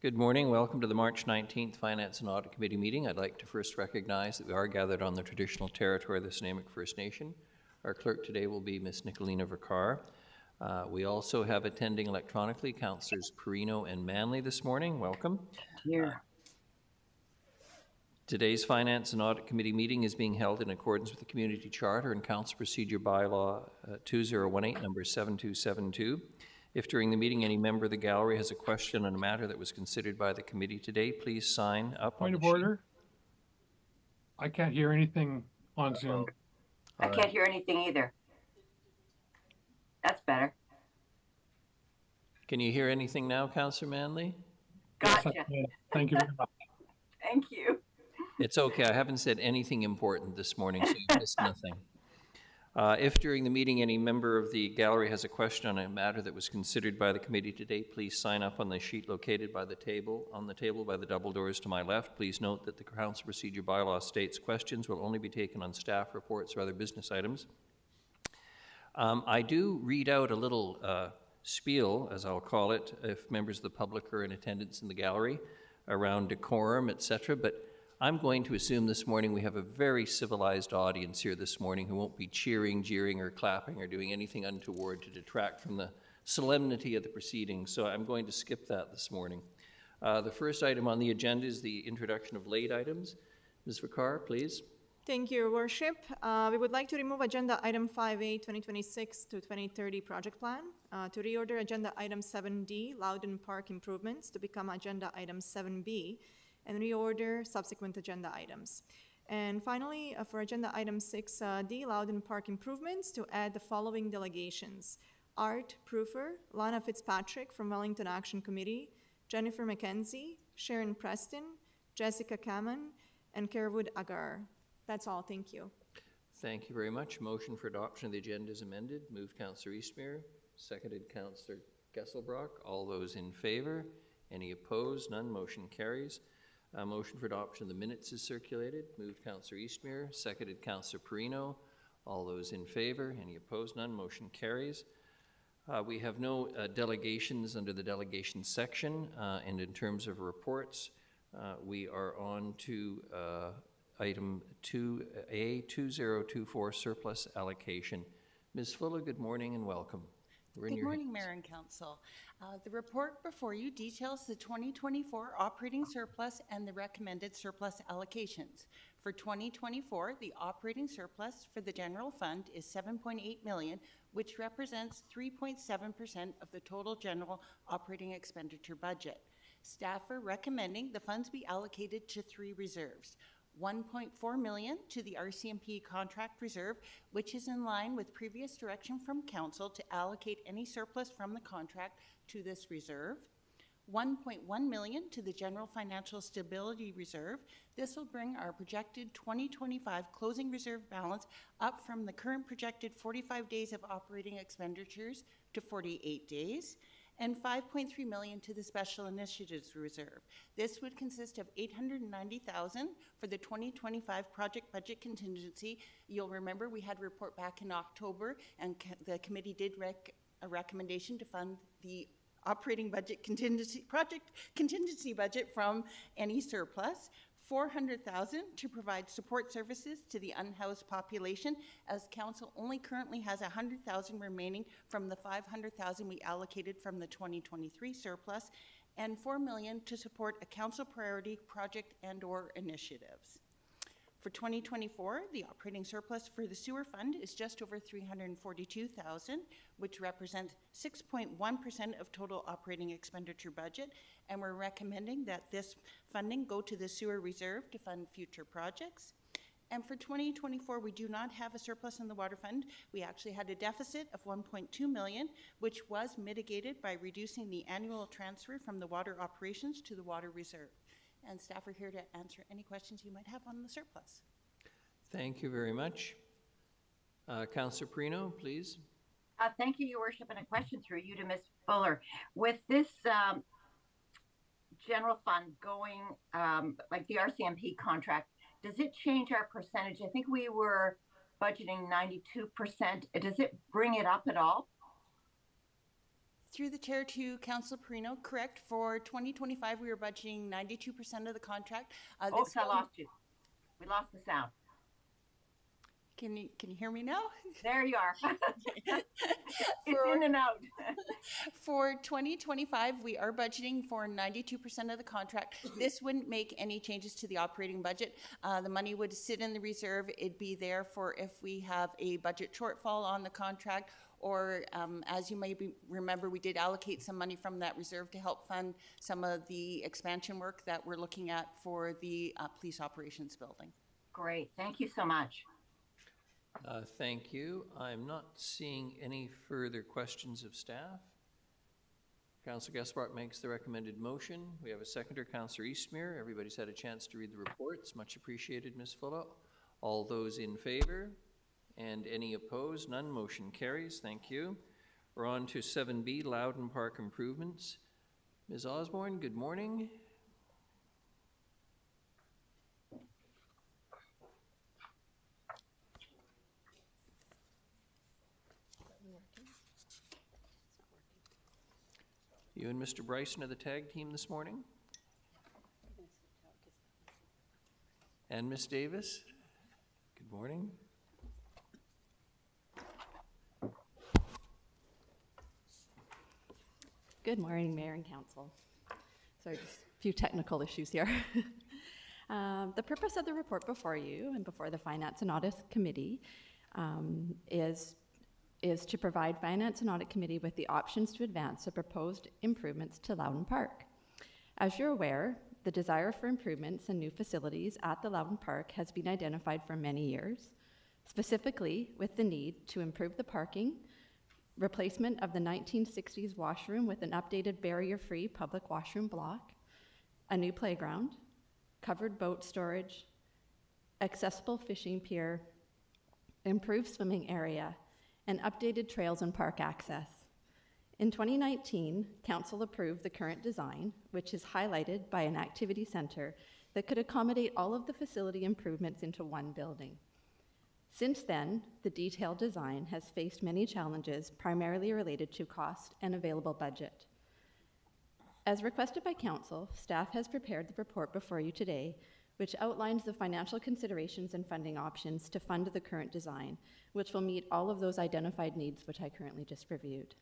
Good morning. Welcome to the March 19th Finance and Audit Committee meeting. I'd like to first recognize that we are gathered on the traditional territory of the Snuneymuxw First Nation. Our clerk today will be Ms. Nicolina Vicar. We also have attending electronically Councillors Perino and Manley this morning. Welcome. Here. Today's Finance and Audit Committee meeting is being held in accordance with the Community Charter and Council Procedure Bylaw 2018, number 7272. If during the meeting any member of the gallery has a question on a matter that was considered by the committee today, please sign up. Point of order. I can't hear anything on Zoom. I can't hear anything either. That's better. Can you hear anything now, Councillor Manley? Gotcha. Yes, thank you very much. Thank you. It's okay. I haven't said anything important this morning, so you missed nothing. If during the meeting any member of the gallery has a question on a matter that was considered by the committee today, please sign up on the sheet located by the table, by the double doors to my left. Please note that the Council Procedure Bylaw states questions will only be taken on staff reports or other business items. I do read out a little spiel, as I'll call it, if members of the public are in attendance in the gallery, around decorum, etc., but I'm going to assume this morning we have a very civilized audience here this morning who won't be cheering, jeering, or clapping or doing anything untoward to detract from the solemnity of the proceedings, so I'm going to skip that this morning. The first item on the agenda is the introduction of late items. Ms. Vicar, please. Thank you, Your Worship. We would like to remove Agenda Item 5A 2026 to 2030 Project Plan, to reorder Agenda Item 7D, Loudon Park Improvements, to become Agenda Item 7B, and reorder subsequent agenda items. And finally, for agenda item 6D, Loudon Park Improvements, to add the following delegations: Art Proofer, Lana Fitzpatrick from Wellington Action Committee, Jennifer McKenzie, Sharon Preston, Jessica Kamen, and Kerwood Agar. That's all. Thank you. Thank you very much. Motion for adoption of the agenda is amended. Moved Councillor Eastmere, seconded Councillor Gesselbrock. All those in favor? Any opposed? None. Motion carries. Motion for adoption of the minutes is circulated. Moved Councillor Eastmere, seconded Councillor Perino. All those in favor? Any opposed? None. Motion carries. We have no delegations under the delegation section, and in terms of reports, we are on to item 2A, 2024 surplus allocation. Ms. Fuller, good morning and welcome. Good morning, Mayor and Council. The report before you details the 2024 operating surplus and the recommended surplus allocations. For 2024, the operating surplus for the general fund is $7.8 million, which represents 3.7% of the total general operating expenditure budget. Staff are recommending the funds be allocated to three reserves: $1.4 million to the RCMP contract reserve, which is in line with previous direction from Council to allocate any surplus from the contract to this reserve; $1.1 million to the General Financial Stability Reserve. This will bring our projected 2025 closing reserve balance up from the current projected 45 days of operating expenditures to 48 days. And $5.3 million to the Special Initiatives Reserve. This would consist of $890,000 for the 2025 project budget contingency. You'll remember we had a report back in October, and the committee did a recommendation to fund the operating budget project contingency budget from any surplus. $400,000 to provide support services to the unhoused population, as Council only currently has $100,000 remaining from the $500,000 we allocated from the 2023 surplus, and $4 million to support a Council priority project and/or initiatives. For 2024, the operating surplus for the sewer fund is just over $342,000, which represents 6.1% of total operating expenditure budget, and we're recommending that this funding go to the sewer reserve to fund future projects. And for 2024, we do not have a surplus in the water fund. We actually had a deficit of $1.2 million, which was mitigated by reducing the annual transfer from the water operations to the water reserve. And staff are here to answer any questions you might have on the surplus. Thank you very much. Councillor Perino, please. Thank you, Your Worship, and a question through you to Ms. Fuller. With this general fund going, like the RCMP contract, does it change our percentage? I think we were budgeting 92%. Does it bring it up at all? Through the chair to Councilor Perino, correct, for 2025, we were budgeting 92% of the contract. Oops, I lost you. We lost the sound. Can you hear me now? There you are. It's For- in and out. For 2025, we are budgeting for 92% of the contract. This wouldn't make any changes to the operating budget. The money would sit in the reserve. It'd be there for if we have a budget shortfall on the contract, or as you may remember, we did allocate some money from that reserve to help fund some of the expansion work that we're looking at for the police operations building. Great. Thank you so much. Thank you. I'm not seeing any further questions of staff. Councillor Gaspard makes the recommended motion. We have a seconder, Councillor Eastmere. Everybody's had a chance to read the reports. Much appreciated, Ms. Fuller. All those in favor? And any opposed? None. Motion carries. Thank you. We're on to 7B, Loudon Park improvements. Ms. Osborne, good morning. You and Mr. Bryson are the tag team this morning? And Ms. Davis? Good morning. Good morning, Mayor and Council. Sorry, just a few technical issues here. The purpose of the report before you and before the Finance and Audit Committee is to provide Finance and Audit Committee with the options to advance the proposed improvements to Loudon Park. As you're aware, the desire for improvements and new facilities at the Loudon Park has been identified for many years, specifically with the need to improve the parking, replacement of the 1960s washroom with an updated barrier-free public washroom block, a new playground, covered boat storage, accessible fishing pier, improved swimming area, and updated trails and park access. In 2019, Council approved the current design, which is highlighted by an activity center that could accommodate all of the facility improvements into one building. Since then, the detailed design has faced many challenges, primarily related to cost and available budget. As requested by Council, staff has prepared the report before you today, which outlines the financial considerations and funding options to fund the current design, which will meet all of those identified needs which I currently just reviewed.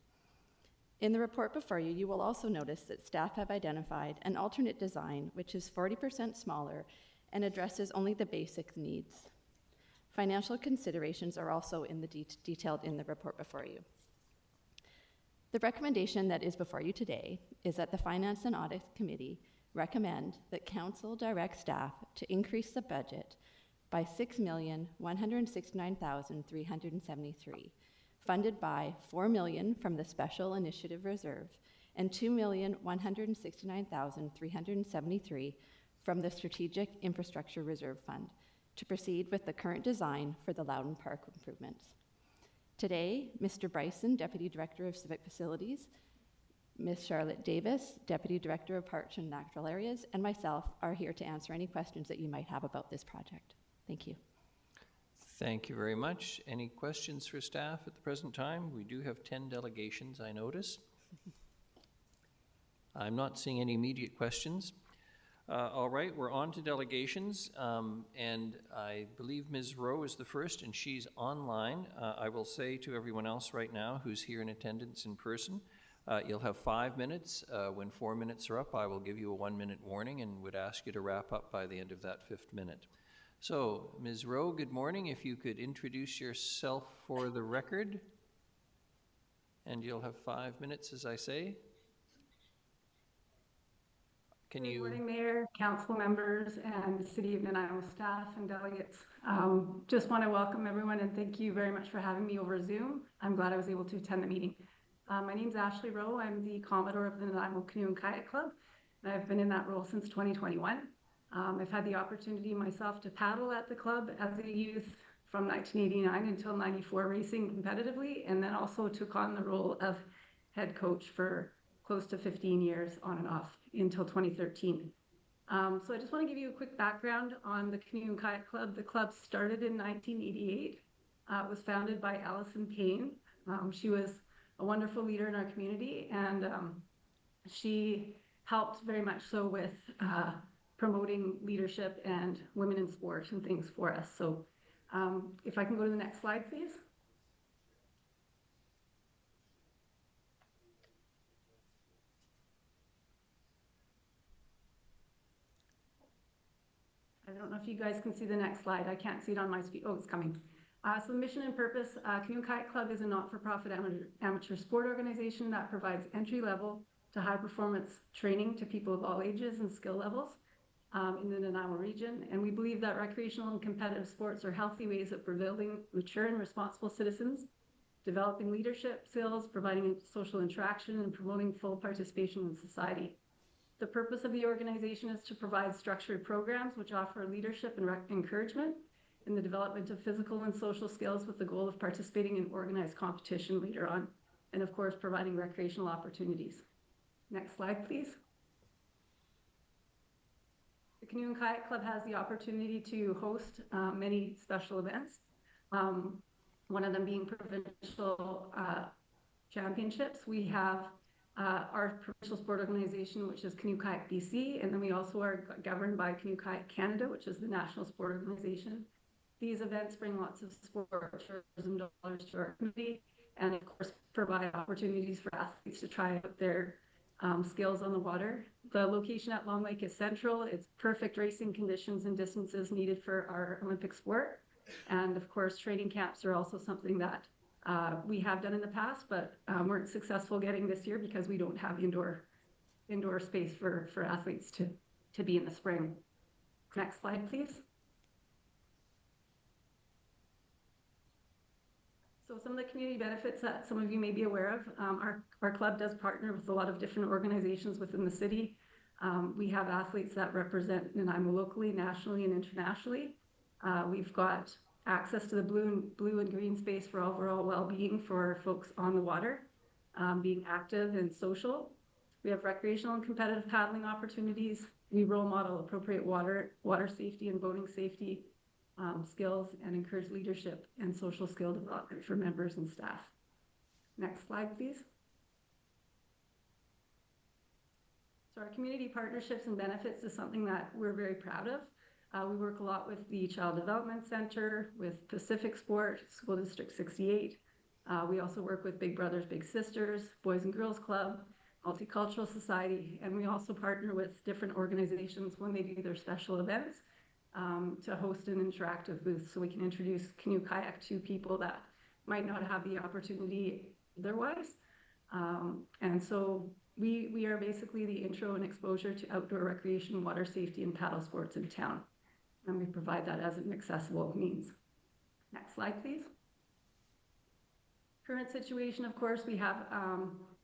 In the report before you, you will also notice that staff have identified an alternate design which is 40% smaller and addresses only the basic needs. Financial considerations are also detailed in the report before you. The recommendation that is before you today is that the Finance and Audit Committee recommend that Council direct staff to increase the budget by $6,169,373, funded by $4 million from the Special Initiative Reserve and $2,169,373 from the Strategic Infrastructure Reserve Fund to proceed with the current design for the Loudon Park improvements. Today, Mr. Bryson, Deputy Director of Civic Facilities, Ms. Charlotte Davis, Deputy Director of Parks and Natural Areas, and myself are here to answer any questions that you might have about this project. Thank you. Thank you very much. Any questions for staff at the present time? We do have 10 delegations, I notice. I'm not seeing any immediate questions. All right, we're on to delegations, and I believe Ms. Rowe is the first, and she's online. I will say to everyone else right now who's here in attendance in person, you'll have 5 minutes. When 4 minutes are up, I will give you a 1-minute warning and would ask you to wrap up by the end of that 5th minute. So, Ms. Rowe, good morning. If you could introduce yourself for the record, and you'll have 5 minutes, as I say. Can you... Good morning, Mayor, council members, and City of Nanaimo staff and delegates. Just want to welcome everyone and thank you very much for having me over Zoom. I'm glad I was able to attend the meeting. My name's Ashley Rowe. I'm the Commodore of the Nanaimo Canoe and Kayak Club, and I've been in that role since 2021. I've had the opportunity myself to paddle at the club as a youth from 1989 until 94, racing competitively, and then also took on the role of head coach for close to 15 years on and off until 2013. So I just want to give you a quick background on the Canoe and Kayak Club. The club started in 1988. It was founded by Allison Payne. She was a wonderful leader in our community, and she helped very much so with promoting leadership and women in sport and things for us. So if I can go to the next slide, please. I don't know if you guys can see the next slide. I can't see it on my screen. Oh, it's coming. So the mission and purpose, Canoe Kayak Club is a not-for-profit amateur sport organization that provides entry-level to high-performance training to people of all ages and skill levels in the Nanaimo region. And we believe that recreational and competitive sports are healthy ways of building mature and responsible citizens, developing leadership skills, providing social interaction, and promoting full participation in society. The purpose of the organization is to provide structured programs which offer leadership and encouragement in the development of physical and social skills with the goal of participating in organized competition later on, and of course, providing recreational opportunities. Next slide, please. The Canoe and Kayak Club has the opportunity to host many special events, one of them being provincial championships. We have our provincial sport organization, which is Canoe Kayak BC, and then we also are governed by Canoe Kayak Canada, which is the national sport organization. These events bring lots of sport tourism dollars to our community, and of course provide opportunities for athletes to try out their skills on the water. The location at Long Lake is central. It's perfect racing conditions and distances needed for our Olympic sport. And of course, training camps are also something that we have done in the past, but weren't successful getting this year because we don't have indoor space for athletes to be in the spring. Next slide, please. So some of the community benefits that some of you may be aware of, our club does partner with a lot of different organizations within the city. We have athletes that represent Nanaimo locally, nationally, and internationally. We've got access to the blue and green space for overall well-being for folks on the water, being active and social. We have recreational and competitive paddling opportunities. We role model appropriate water safety and boating safety skills, and encourage leadership and social skill development for members and staff. Next slide, please. So our community partnerships and benefits is something that we're very proud of. We work a lot with the Child Development Center, with Pacific Sport, School District 68. We also work with Big Brothers Big Sisters, Boys and Girls Club, Multicultural Society, and we also partner with different organizations when they do their special events to host an interactive booth so we can introduce canoe kayak to people that might not have the opportunity otherwise. And so we are basically the intro and exposure to outdoor recreation, water safety, and paddle sports in town. And we provide that as an accessible means. Next slide, please. Current situation, of course, we have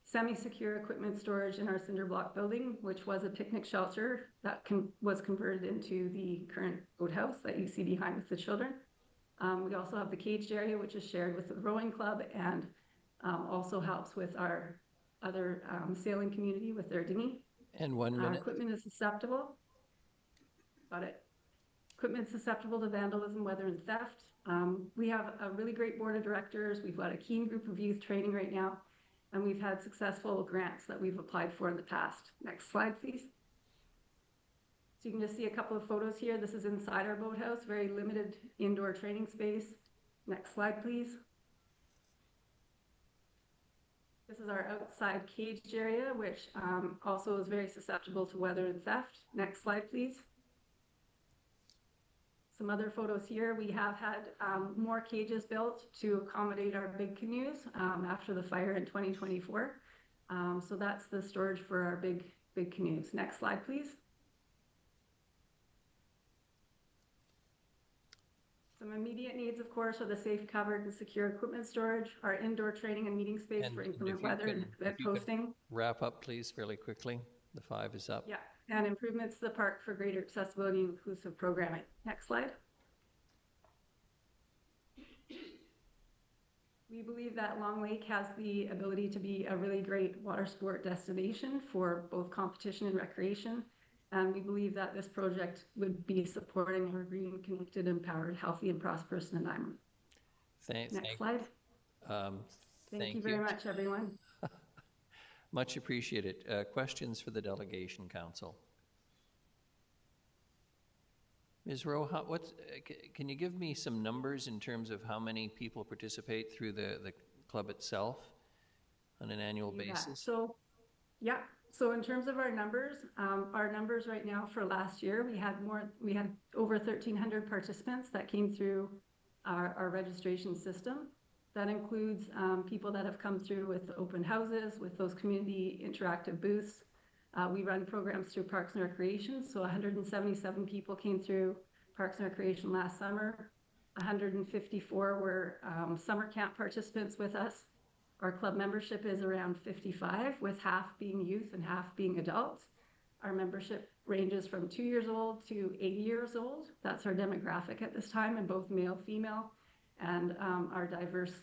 semi-secure equipment storage in our cinder block building, which was a picnic shelter that was converted into the current boathouse that you see behind with the children. We also have the caged area, which is shared with the rowing club and also helps with our other sailing community with their dinghy. And 1 minute. Equipment is susceptible. Got it. Equipment susceptible to vandalism, weather, and theft. We have a really great board of directors. We've got a keen group of youth training right now, and we've had successful grants that we've applied for in the past. Next slide, please. So you can just see a couple of photos here. This is inside our boathouse, very limited indoor training space. Next slide, please. This is our outside caged area, which also is very susceptible to weather and theft. Next slide, please. Some other photos here. We have had more cages built to accommodate our big canoes after the fire in 2024. So that's the storage for our big canoes. Next slide, please. Some immediate needs, of course, are the safe, covered, and secure equipment storage, our indoor training and meeting space for inclement weather and event posting. Wrap up, please, fairly quickly. The 5 is up. Yeah, and improvements to the park for greater accessibility and inclusive programming. Next slide. We believe that Long Lake has the ability to be a really great water sport destination for both competition and recreation. And we believe that this project would be supporting our green, connected, empowered, healthy, and prosperous Nanaimo. Next slide. Thank you very much, everyone. Much appreciated. Questions for the delegation, council? Ms. Rowe, can you give me some numbers in terms of how many people participate through the club itself on an annual basis? So, yeah. So in terms of our numbers right now for last year, we had over 1,300 participants that came through our registration system. That includes people that have come through with open houses, with those community interactive booths. We run programs through Parks and Recreation, so 177 people came through Parks and Recreation last summer. 154 were summer camp participants with us. Our club membership is around 55, with half being youth and half being adults. Our membership ranges from 2 years old to 80 years old. That's our demographic at this time, in both male, female, and our diverse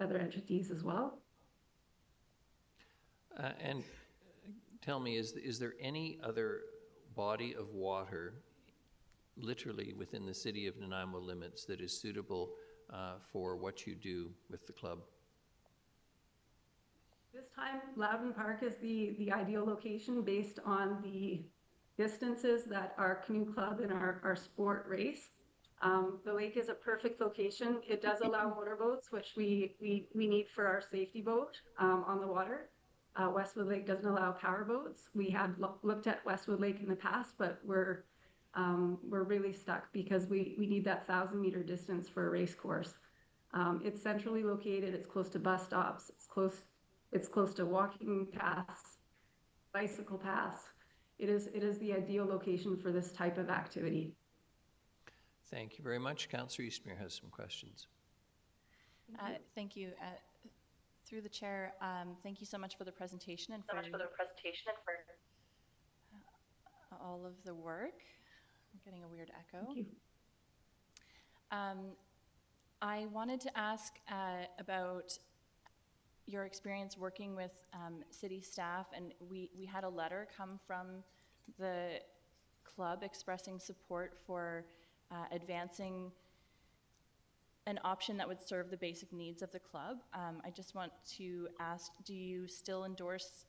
other entities as well. And tell me, is there any other body of water, literally within the city of Nanaimo limits, that is suitable for what you do with the club? This time, Loudon Park is the ideal location based on the distances that our canoe club and our sport race. The lake is a perfect location. It does allow motorboats, which we need for our safety boat on the water. Westwood Lake doesn't allow power boats. We had looked at Westwood Lake in the past, but we're really stuck because we need that 1,000-meter distance for a race course. It's centrally located. It's close to bus stops. It's close to walking paths, bicycle paths. It is the ideal location for this type of activity. Thank you very much. Councillor Eastmere has some questions. Thank you. Through the chair, thank you so much for the presentation and for all of the work. I'm getting a weird echo. Thank you. I wanted to ask about your experience working with city staff, and we had a letter come from the club expressing support for advancing an option that would serve the basic needs of the club. I just want to ask, do you still endorse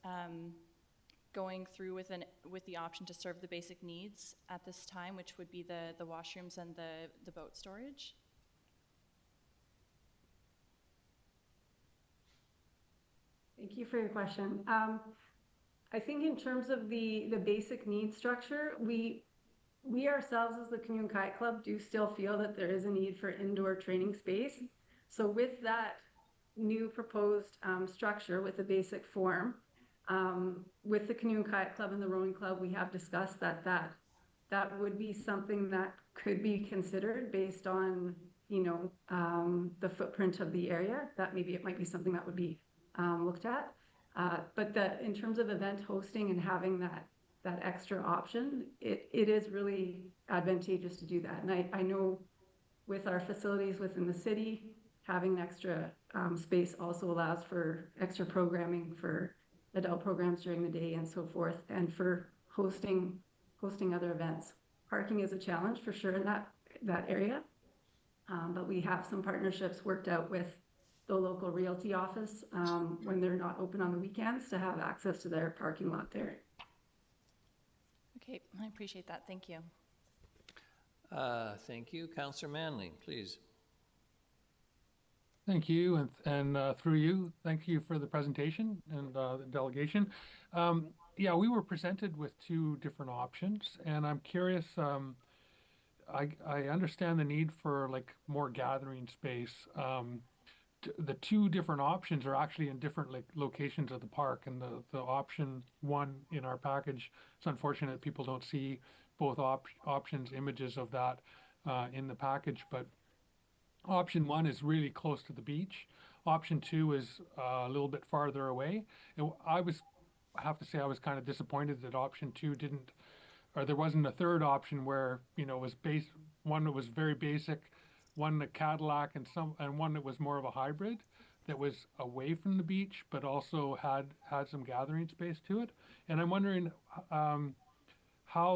going through with the option to serve the basic needs at this time, which would be the washrooms and the boat storage? Thank you for your question. I think in terms of the basic needs structure, we ourselves as the Canoe and Kayak Club do still feel that there is a need for indoor training space. So with that new proposed structure with the basic form, with the Canoe and Kayak Club and the Rowing Club, we have discussed that would be something that could be considered based on, the footprint of the area, that maybe it might be something that would be looked at. But in terms of event hosting and having that extra option, it is really advantageous to do that. And I know with our facilities within the city, having extra space also allows for extra programming for adult programs during the day and so forth, and for hosting other events. Parking is a challenge for sure in that area, but we have some partnerships worked out with the local realty office when they're not open on the weekends to have access to their parking lot there. Okay, I appreciate that. Thank you. Thank you. Councillor Manley, please. Thank you, and through you, thank you for the presentation and the delegation. Yeah, we were presented with two different options, and I'm curious. I understand the need for more gathering space. The two different options are actually in different locations of the park, and the option one in our package, it's unfortunate people don't see both options, images of that in the package, but option one is really close to the beach. Option two is a little bit farther away. And I have to say I was kind of disappointed that option two didn't, or there wasn't a third option where, it was one that was very basic, one a Cadillac, and one that was more of a hybrid that was away from the beach but also had some gathering space to it. And I'm wondering how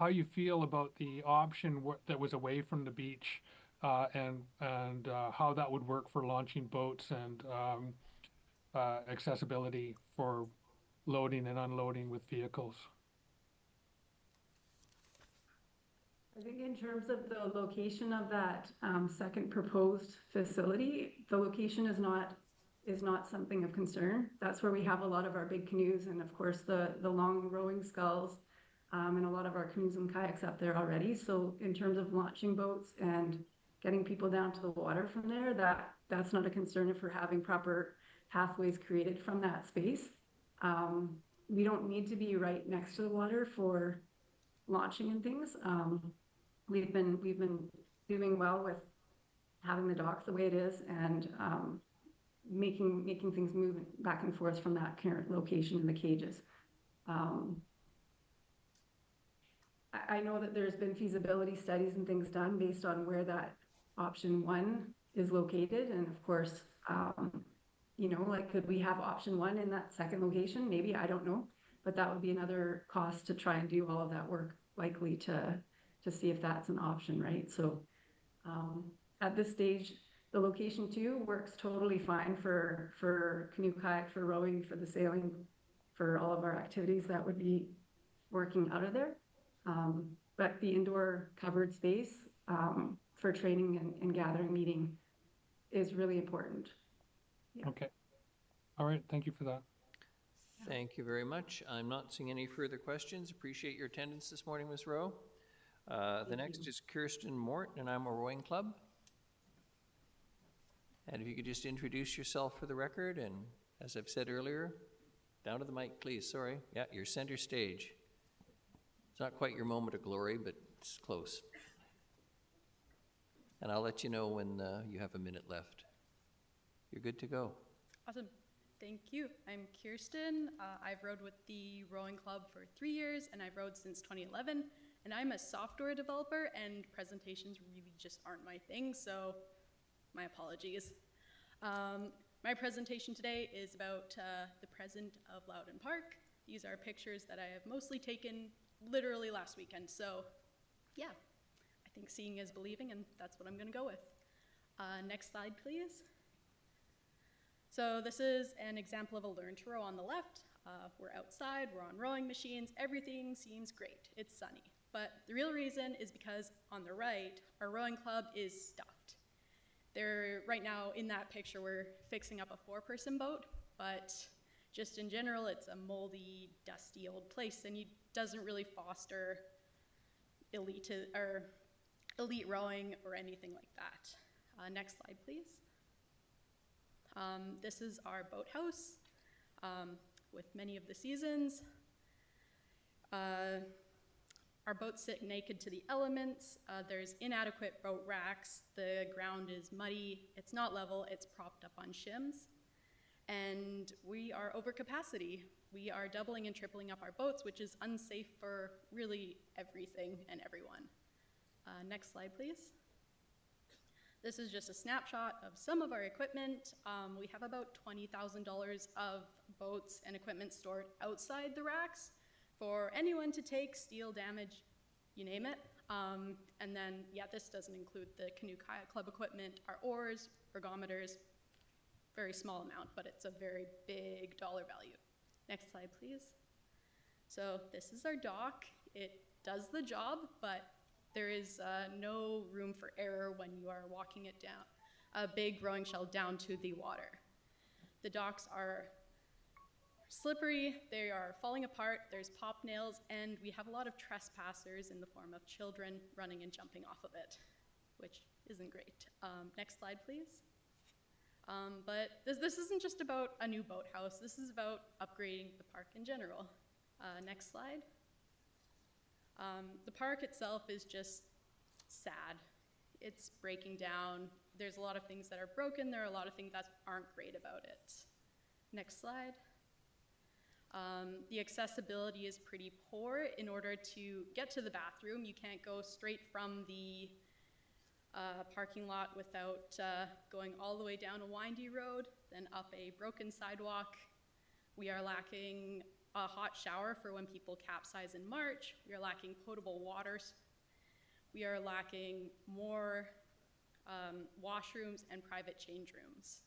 you feel about the option that was away from the beach and how that would work for launching boats and accessibility for loading and unloading with vehicles. I think in terms of the location of that second proposed facility, the location is not something of concern. That's where we have a lot of our big canoes and of course the long rowing sculls and a lot of our canoes and kayaks up there already. So in terms of launching boats and getting people down to the water from there, that's not a concern if we're having proper pathways created from that space. We don't need to be right next to the water for launching and things. We've been doing well with having the docks the way it is and making things move back and forth from that current location in the cages. I know that there's been feasibility studies and things done based on where that option 1 is located, and of course, you know, like could we have option 1 in that second location? Maybe, I don't know, but that would be another cost to try and do all of that work, likely to see if that's an option, right? So at this stage, the location 2 works totally fine for canoe kayak, for rowing, for the sailing, for all of our activities that would be working out of there. But the indoor covered space for training and gathering meeting is really important. Yeah. Okay. All right. Thank you for that. Thank you very much. I'm not seeing any further questions. Appreciate your attendance this morning, Ms. Rowe. The next is Kirsten Mort, and I'm a rowing club. And if you could just introduce yourself for the record, and as I've said earlier, down to the mic, please. Sorry. Yeah, you're center stage. It's not quite your moment of glory, but it's close. And I'll let you know when you have a minute left. You're good to go. Awesome. Thank you. I'm Kirsten. I've rowed with the rowing club for 3 years, and I've rowed since 2011. And I'm a software developer, and presentations really just aren't my thing, so my apologies. My presentation today is about the present of Loudon Park. These are pictures that I have mostly taken literally last weekend, so yeah, I think seeing is believing, and that's what I'm gonna go with. Next slide, please. So this is an example of a learn to row on the left. We're outside, we're on rowing machines, everything seems great, it's sunny. But the real reason is because on the right, our rowing club is stuffed. Right now in that picture, we're fixing up a 4-person boat, but just in general, it's a moldy, dusty old place, and it doesn't really foster elite rowing or anything like that. Next slide, please. This is our boathouse with many of the seasons. Our boats sit naked to the elements. There's inadequate boat racks. The ground is muddy. It's not level. It's propped up on shims. And we are over capacity. We are doubling and tripling up our boats, which is unsafe for really everything and everyone. Next slide, please. This is just a snapshot of some of our equipment. We have about $20,000 of boats and equipment stored outside the racks for anyone to take, steal, damage, you name it. And then, yeah, this doesn't include the canoe kayak club equipment, our oars, ergometers, very small amount, but it's a very big dollar value. Next slide, please. So this is our dock. It does the job, but there is no room for error when you are walking it down, a big rowing shell down to the water. The docks are slippery, they are falling apart, there's pop nails, and we have a lot of trespassers in the form of children running and jumping off of it, which isn't great. Next slide, please. But this isn't just about a new boathouse, this is about upgrading the park in general. Next slide. The park itself is just sad. It's breaking down. There's a lot of things that are broken. There are a lot of things that aren't great about it. Next slide. The accessibility is pretty poor. In order to get to the bathroom, you can't go straight from the parking lot without going all the way down a windy road, then up a broken sidewalk. We are lacking a hot shower for when people capsize in March. We are lacking potable water. We are lacking more washrooms, and private change rooms.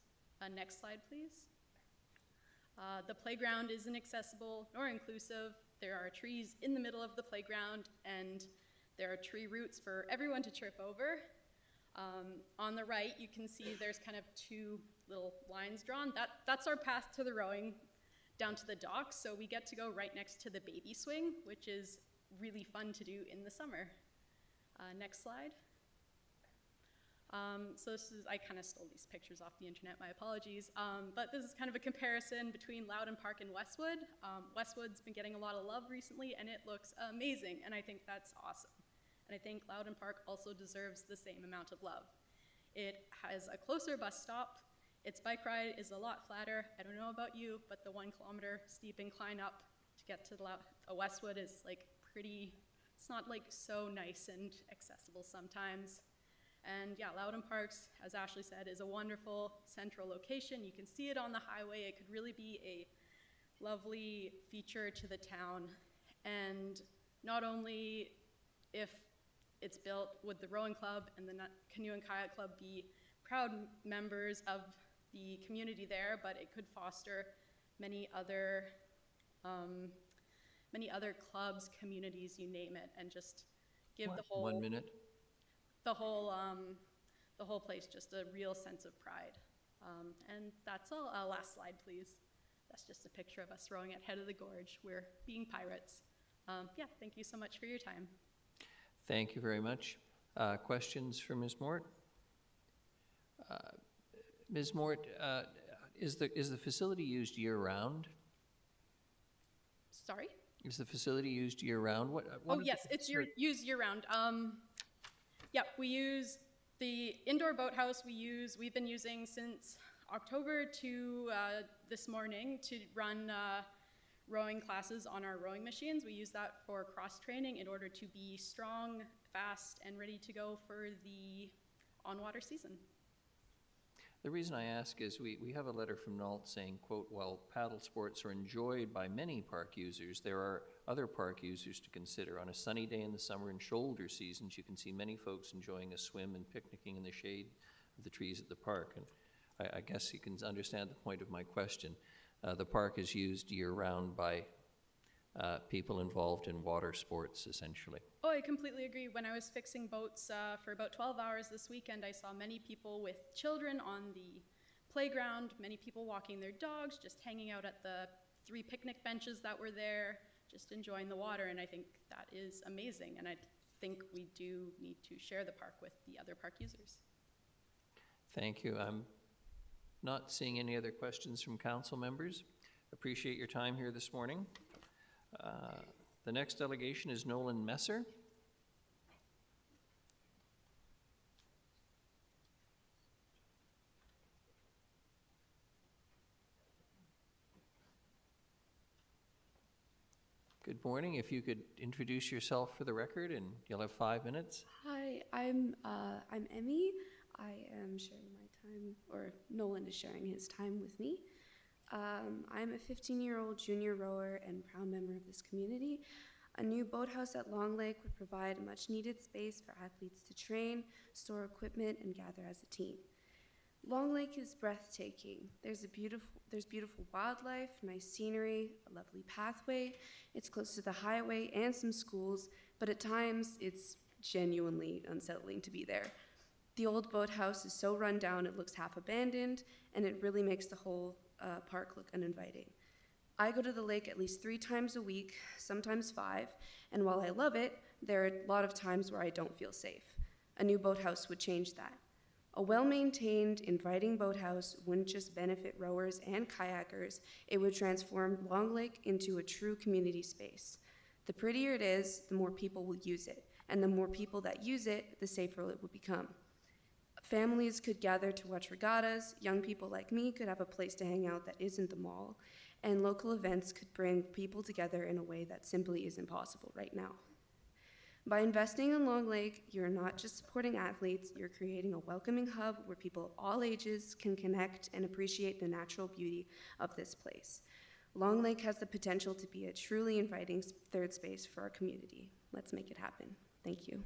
Next slide, please. The playground isn't accessible nor inclusive. There are trees in the middle of the playground, and there are tree roots for everyone to trip over. On the right, you can see there's kind of two little lines drawn. That's our path to the rowing down to the docks, so we get to go right next to the baby swing, which is really fun to do in the summer. Next slide. So this is, I kind of stole these pictures off the internet, my apologies. But this is kind of a comparison between Loudon Park and Westwood. Westwood's been getting a lot of love recently, and it looks amazing, and I think that's awesome. And I think Loudon Park also deserves the same amount of love. It has a closer bus stop. Its bike ride is a lot flatter. I don't know about you, but the 1 kilometer steep incline up to get to Westwood is like pretty, it's not like so nice and accessible sometimes. And yeah, Loudon Parks, as Ashley said, is a wonderful central location. You can see it on the highway. It could really be a lovely feature to the town. And not only if it's built, would the rowing club and the canoe and kayak club be proud members of the community there, but it could foster many other clubs, communities, you name it, and just give the whole 1 minute. the whole place just a real sense of pride. And that's all. Last slide, please. That's just a picture of us rowing at Head of the Gorge. We're being pirates. Yeah, thank you so much for your time. Thank you very much. Questions for Ms. Mort? Ms. Mort, is the facility used year-round? Sorry? Is the facility used year-round? Oh, yes, it's used year-round. Yeah, we use the indoor boathouse we've been using since October to this morning to run rowing classes on our rowing machines. We use that for cross-training in order to be strong, fast, and ready to go for the on-water season. The reason I ask is we have a letter from Nault saying, quote, while paddle sports are enjoyed by many park users, there are other park users to consider. On a sunny day in the summer and shoulder seasons, you can see many folks enjoying a swim and picnicking in the shade of the trees at the park. And I guess you can understand the point of my question. The park is used year-round by people involved in water sports, essentially. Oh, I completely agree. When I was fixing boats for about 12 hours this weekend, I saw many people with children on the playground, many people walking their dogs, just hanging out at the 3 picnic benches that were there, just enjoying the water, and I think that is amazing, and I think we do need to share the park with the other park users. Thank you. I'm not seeing any other questions from council members. Appreciate your time here this morning. The next delegation is Nolan Messer. Good morning. If you could introduce yourself for the record, and you'll have 5 minutes. Hi, I'm Emmy. I am sharing my time, or Nolan is sharing his time with me. I'm a 15-year-old junior rower and proud member of this community. A new boathouse at Long Lake would provide a much-needed space for athletes to train, store equipment, and gather as a team. Long Lake is breathtaking. There's beautiful wildlife, nice scenery, a lovely pathway. It's close to the highway and some schools, but at times it's genuinely unsettling to be there. The old boathouse is so run down it looks half abandoned, and it really makes the whole park look uninviting. I go to the lake at least 3 times a week, sometimes 5, and while I love it, there are a lot of times where I don't feel safe. A new boathouse would change that. A well-maintained, inviting boathouse wouldn't just benefit rowers and kayakers, it would transform Long Lake into a true community space. The prettier it is, the more people will use it, and the more people that use it, the safer it will become. Families could gather to watch regattas, young people like me could have a place to hang out that isn't the mall, and local events could bring people together in a way that simply isn't possible right now. By investing in Long Lake, you're not just supporting athletes, you're creating a welcoming hub where people of all ages can connect and appreciate the natural beauty of this place. Long Lake has the potential to be a truly inviting third space for our community. Let's make it happen. Thank you.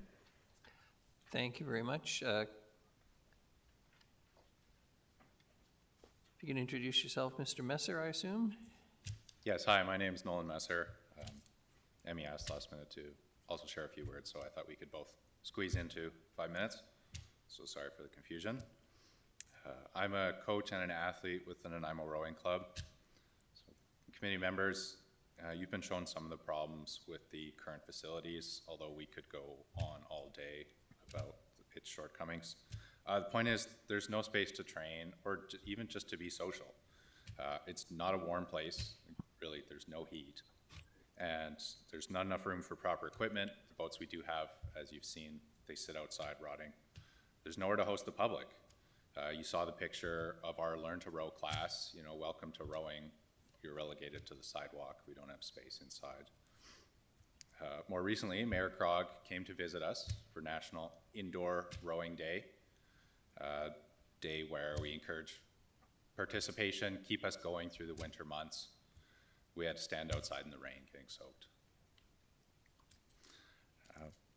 Thank you very much. If you can introduce yourself, Mr. Messer, I assume? Yes, hi, my name is Nolan Messer. Emmy asked last minute to also share a few words, so I thought we could both squeeze into 5 minutes. So sorry for the confusion. I'm a coach and an athlete with the Nanaimo Rowing Club. So, committee members, you've been shown some of the problems with the current facilities, although we could go on all day about its shortcomings. The point is, there's no space to train or even just to be social. It's not a warm place. Really, there's no heat. And there's not enough room for proper equipment. The boats we do have, as you've seen, they sit outside rotting. There's nowhere to host the public. You saw the picture of our Learn to Row class. You know, welcome to rowing. You're relegated to the sidewalk. We don't have space inside. More recently, Mayor Krog came to visit us for National Indoor Rowing Day, day where we encourage participation, keep us going through the winter months. We had to stand outside in the rain getting soaked.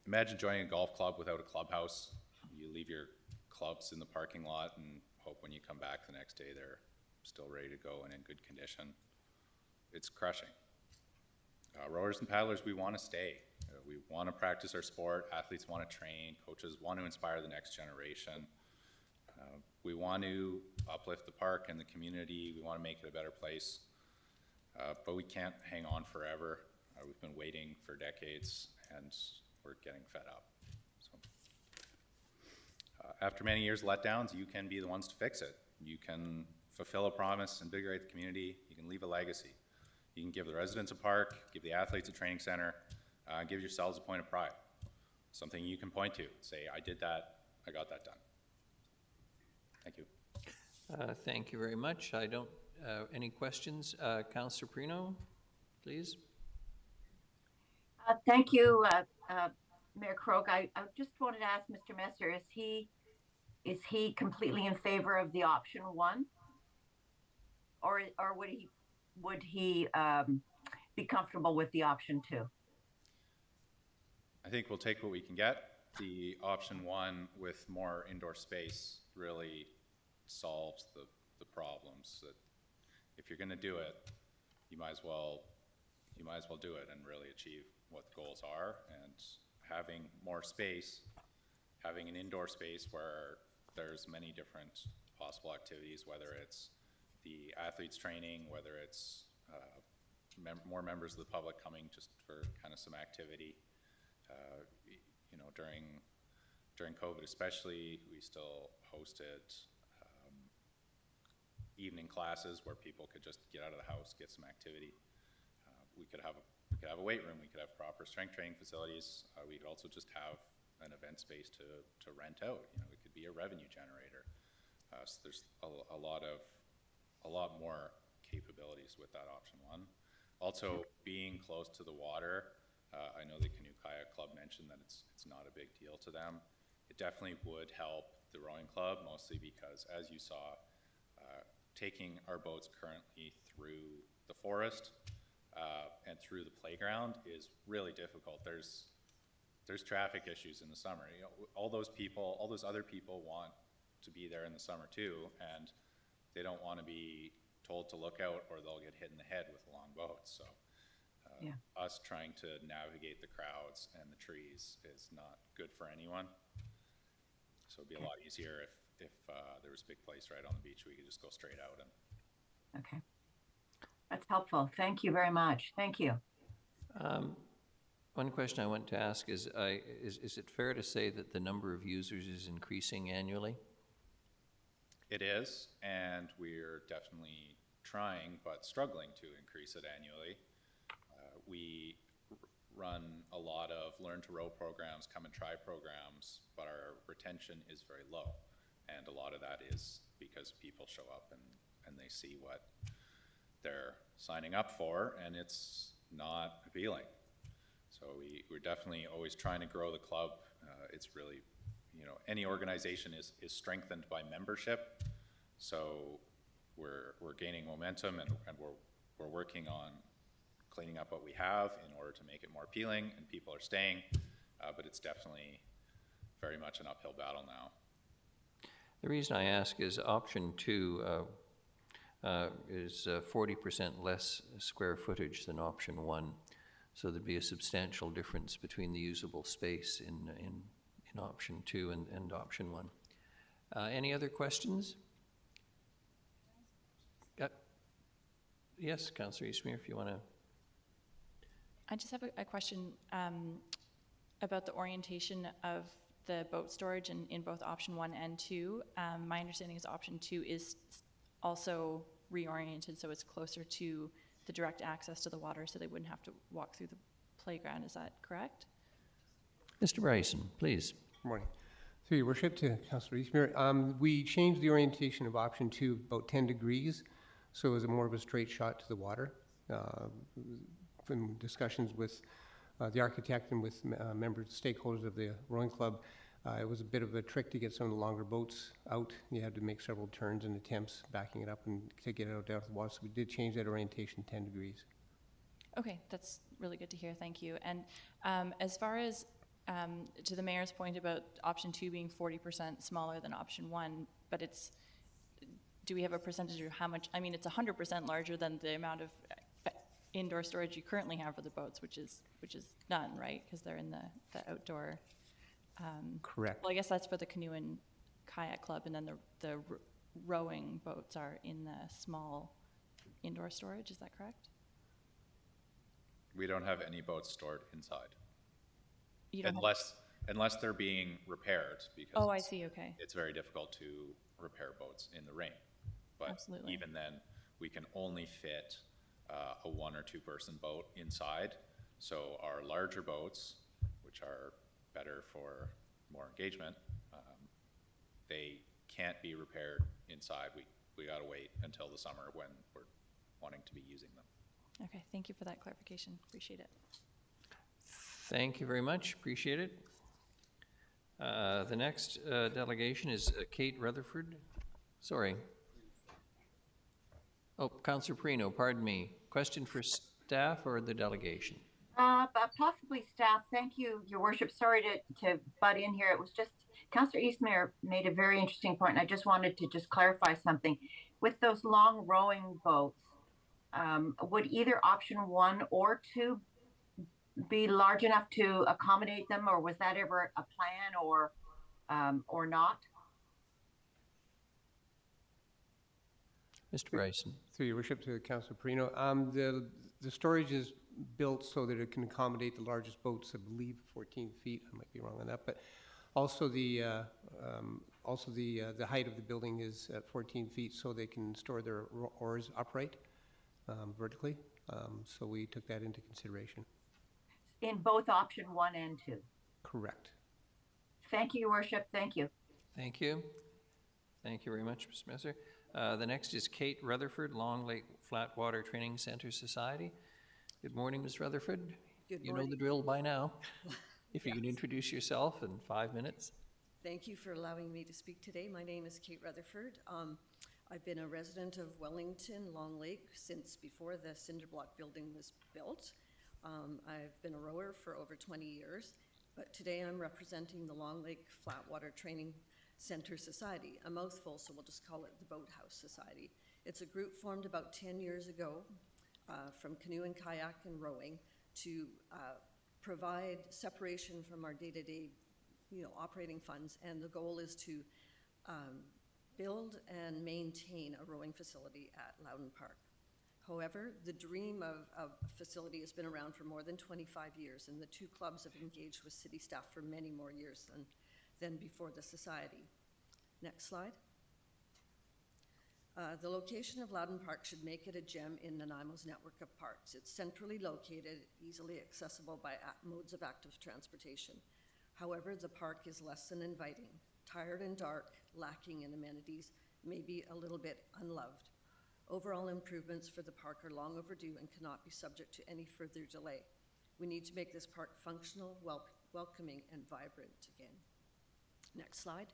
Imagine joining a golf club without a clubhouse. You leave your clubs in the parking lot and hope when you come back the next day they're still ready to go and in good condition. It's crushing. Rowers and paddlers, we want to stay. We want to practice our sport. Athletes want to train. Coaches want to inspire the next generation. We want to uplift the park and the community. We want to make it a better place. But we can't hang on forever. We've been waiting for decades and we're getting fed up. So, after many years of letdowns, you can be the ones to fix it. You can fulfill a promise, invigorate the community. You can leave a legacy. You can give the residents a park, give the athletes a training center, give yourselves a point of pride. Something you can point to, say, I did that, I got that done. Thank you. Thank you very much. I don't, any questions? Councillor Perino, please. Thank you, Mayor Krog. I just wanted to ask Mr. Messer, is he completely in favor of the option one? Or would he be comfortable with the option two? I think we'll take what we can get. The option one with more indoor space really solves the problems. That if you're going to do it, you might as well do it and really achieve what the goals are. And having more space, having an indoor space where there's many different possible activities, whether it's the athletes training, whether it's more members of the public coming just for kind of some activity. You know, during COVID especially, we still hosted evening classes where people could just get out of the house, get some activity. We could have a weight room. We could have proper strength training facilities. We could also just have an event space to rent out. You know, it could be a revenue generator. So there's a lot more capabilities with that option one. Also, being close to the water. I know the Canoe Kayak Club mentioned that it's not a big deal to them. It definitely would help the rowing club, mostly because, as you saw, taking our boats currently through the forest and through the playground is really difficult. There's traffic issues in the summer. You know, all those other people want to be there in the summer too, and they don't want to be told to look out or they'll get hit in the head with a long boat. So us trying to navigate the crowds and the trees is not good for anyone. So it'd be a lot easier if there was a big place right on the beach, we could just go straight out. And okay, that's helpful. Thank you very much. Thank you. One question I want to ask is it fair to say that the number of users is increasing annually? It is, and we're definitely trying but struggling to increase it annually. We run a lot of Learn to Row programs, Come and Try programs, but our retention is very low. And a lot of that is because people show up and they see what they're signing up for, and it's not appealing. So we're definitely always trying to grow the club. It's really, you know, any organization is strengthened by membership. So we're gaining momentum and we're working on cleaning up what we have in order to make it more appealing, and people are staying, but it's definitely very much an uphill battle now. The reason I ask is option two is 40% less square footage than option 1. So there'd be a substantial difference between the usable space in option 2 and option 1. Any other questions? Yes, Councillor Eastmere, if you want to. I just have a question about the orientation of the boat storage in both option 1 and 2. My understanding is option 2 is also reoriented, so it's closer to the direct access to the water, so they wouldn't have to walk through the playground. Is that correct? Mr. Bryson, please. Good morning. Through your worship to Councillor Eastmere, we changed the orientation of option 2 about 10 degrees, so it was more of a straight shot to the water. From discussions with the architect and with members, stakeholders of the rowing club, it was a bit of a trick to get some of the longer boats out. You had to make several turns and attempts backing it up and to get it out of the water. So we did change that orientation 10 degrees. Okay, that's really good to hear. Thank you. And as far as to the mayor's point about option 2 being 40% smaller than option 1, but do we have a percentage of how much? I mean, it's 100% larger than the amount of indoor storage you currently have for the boats, which is none, right? Because they're in the outdoor. Correct. Well, I guess that's for the canoe and kayak club, and then the rowing boats are in the small indoor storage. Is that correct? We don't have any boats stored inside. You don't unless they're being repaired, because oh, I see. Okay. It's very difficult to repair boats in the rain. But absolutely. Even then, we can only fit a 1 or 2 person boat inside. So our larger boats, which are better for more engagement, they can't be repaired inside. We got to wait until the summer when we're wanting to be using them. Okay, thank you for that clarification. Appreciate it. Thank you very much. Appreciate it. The next delegation is Kate Rutherford. Sorry. Oh, Councillor Perino, pardon me. Question for staff or the delegation? Possibly staff. Thank you, Your Worship. Sorry to butt in here. It was just Councillor Eastmere made a very interesting point, and I just wanted to clarify something. With those long rowing boats, would either option 1 or 2 be large enough to accommodate them, or was that ever a plan, or not? Mr. Bryson. Through your worship to Councillor Perino, the storage is built so that it can accommodate the largest boats, I believe 14 feet, I might be wrong on that, but also the height of the building is at 14 feet, so they can store their oars upright, vertically, so we took that into consideration. In both option 1 and 2? Correct. Thank you, Your Worship. Thank you. Thank you. Thank you very much, Mr. Messer. The next is Kate Rutherford, Long Lake Flatwater Training Center Society. Good morning, Ms. Rutherford. Good morning. You know the drill by now. If you can introduce yourself in 5 minutes. Thank you for allowing me to speak today. My name is Kate Rutherford. I've been a resident of Wellington, Long Lake, since before the cinder block building was built. I've been a rower for over 20 years, but today I'm representing the Long Lake Flatwater Training Center Society, a mouthful, so we'll just call it the Boathouse Society. It's a group formed about 10 years ago from canoe and kayak and rowing to provide separation from our day-to-day operating funds, and the goal is to build and maintain a rowing facility at Loudon Park. However, the dream of a facility has been around for more than 25 years, and the two clubs have engaged with city staff for many more years than before the society. Next slide. The location of Loudon Park should make it a gem in Nanaimo's network of parks. It's centrally located, easily accessible by modes of active transportation. However, the park is less than inviting, tired and dark, lacking in amenities, maybe a little bit unloved. Overall improvements for the park are long overdue and cannot be subject to any further delay. We need to make this park functional, welcoming, and vibrant again. Next slide.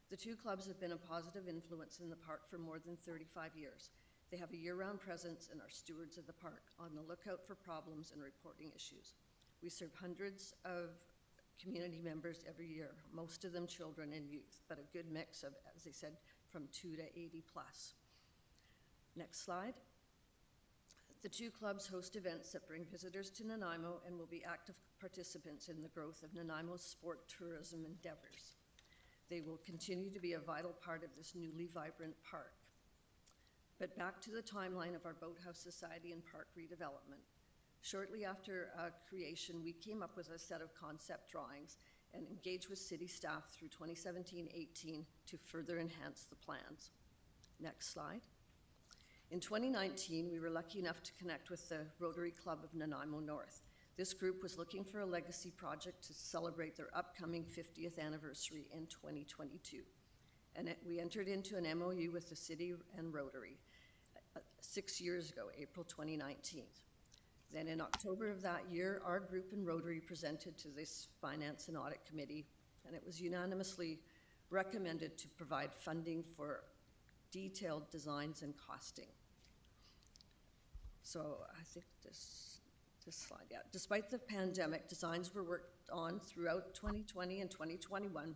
The two clubs have been a positive influence in the park for more than 35 years. They have a year-round presence and are stewards of the park, on the lookout for problems and reporting issues. We serve hundreds of community members every year, most of them children and youth, but a good mix of, as I said, from 2 to 80 plus. Next slide. The two clubs host events that bring visitors to Nanaimo and will be active participants in the growth of Nanaimo's sport tourism endeavors. They will continue to be a vital part of this newly vibrant park. But back to the timeline of our Boathouse Society and Park redevelopment. Shortly after creation, we came up with a set of concept drawings and engaged with city staff through 2017-18 to further enhance the plans. Next slide. In 2019, we were lucky enough to connect with the Rotary Club of Nanaimo North. This group was looking for a legacy project to celebrate their upcoming 50th anniversary in 2022. And we entered into an MOU with the city and Rotary 6 years ago, April 2019. Then in October of that year, our group and Rotary presented to this Finance and Audit Committee, and it was unanimously recommended to provide funding for detailed designs and costing. So I think this slide, yeah. Despite the pandemic, designs were worked on throughout 2020 and 2021,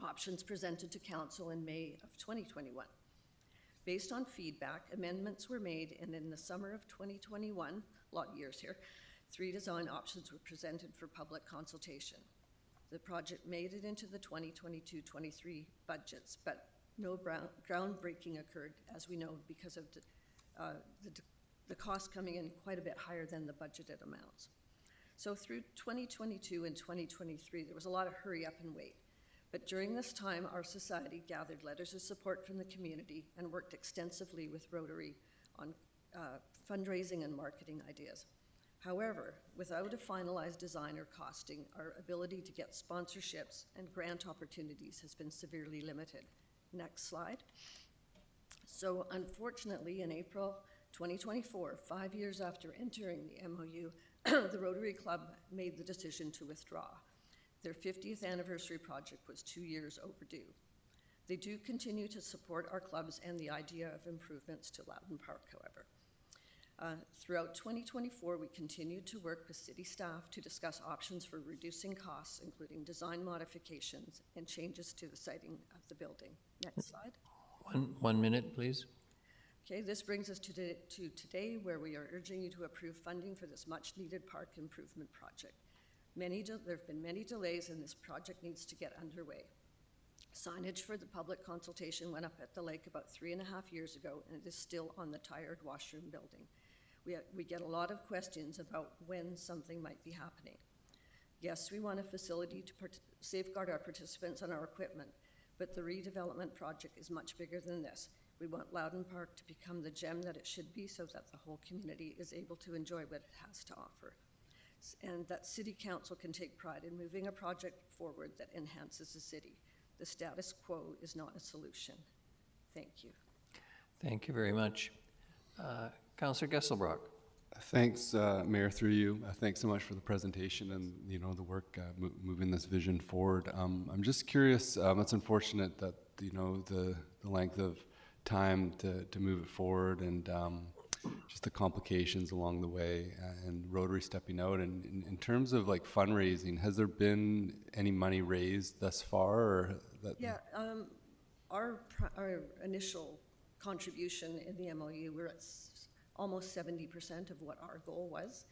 options presented to council in May of 2021. Based on feedback, amendments were made, and in the summer of 2021, a lot of years here, 3 design options were presented for public consultation. The project made it into the 2022-23 budgets, but no groundbreaking occurred, as we know, because of the cost coming in quite a bit higher than the budgeted amounts. So through 2022 and 2023, there was a lot of hurry up and wait. But during this time, our society gathered letters of support from the community and worked extensively with Rotary on fundraising and marketing ideas. However, without a finalized design or costing, our ability to get sponsorships and grant opportunities has been severely limited. Next slide. So unfortunately, in April 2024, 5 years after entering the MOU, the Rotary Club made the decision to withdraw. Their 50th anniversary project was 2 years overdue. They do continue to support our clubs and the idea of improvements to Loudon Park, however. Throughout 2024, we continued to work with city staff to discuss options for reducing costs, including design modifications and changes to the siting of the building. Next slide. One minute, please. Okay, this brings us to today, where we are urging you to approve funding for this much-needed park improvement project. There have been many delays, and this project needs to get underway. Signage for the public consultation went up at the lake about 3.5 years ago, and it is still on the tired washroom building. We get a lot of questions about when something might be happening. Yes, we want a facility to safeguard our participants and our equipment, but the redevelopment project is much bigger than this. We want Loudon Park to become the gem that it should be so that the whole community is able to enjoy what it has to offer. And that City Council can take pride in moving a project forward that enhances the city. The status quo is not a solution. Thank you. Thank you very much. Councillor Gesselbrock. Thanks, Mayor, through you. Thanks so much for the presentation and the work moving this vision forward. I'm just curious. It's unfortunate that the length of time to move it forward and just the complications along the way and Rotary stepping out. And in terms of like fundraising, has there been any money raised thus far? Or Yeah, our initial contribution in the MOU, we're at almost 70% of what our goal was,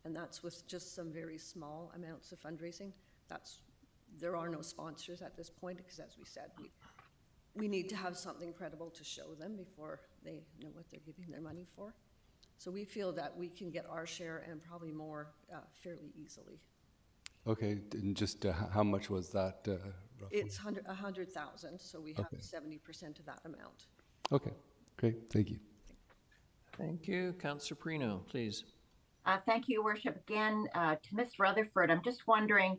and that's with just some very small amounts of fundraising. There are no sponsors at this point because, as we said, we need to have something credible to show them before they know what they're giving their money for. So we feel that we can get our share and probably more fairly easily. Okay, and just how much was that? Roughly? It's 100,000, so we have 70% of that amount. Okay, great, thank you. Thank you. Councillor Perino, please. Thank you, Your Worship. Again, to Ms. Rutherford, I'm just wondering,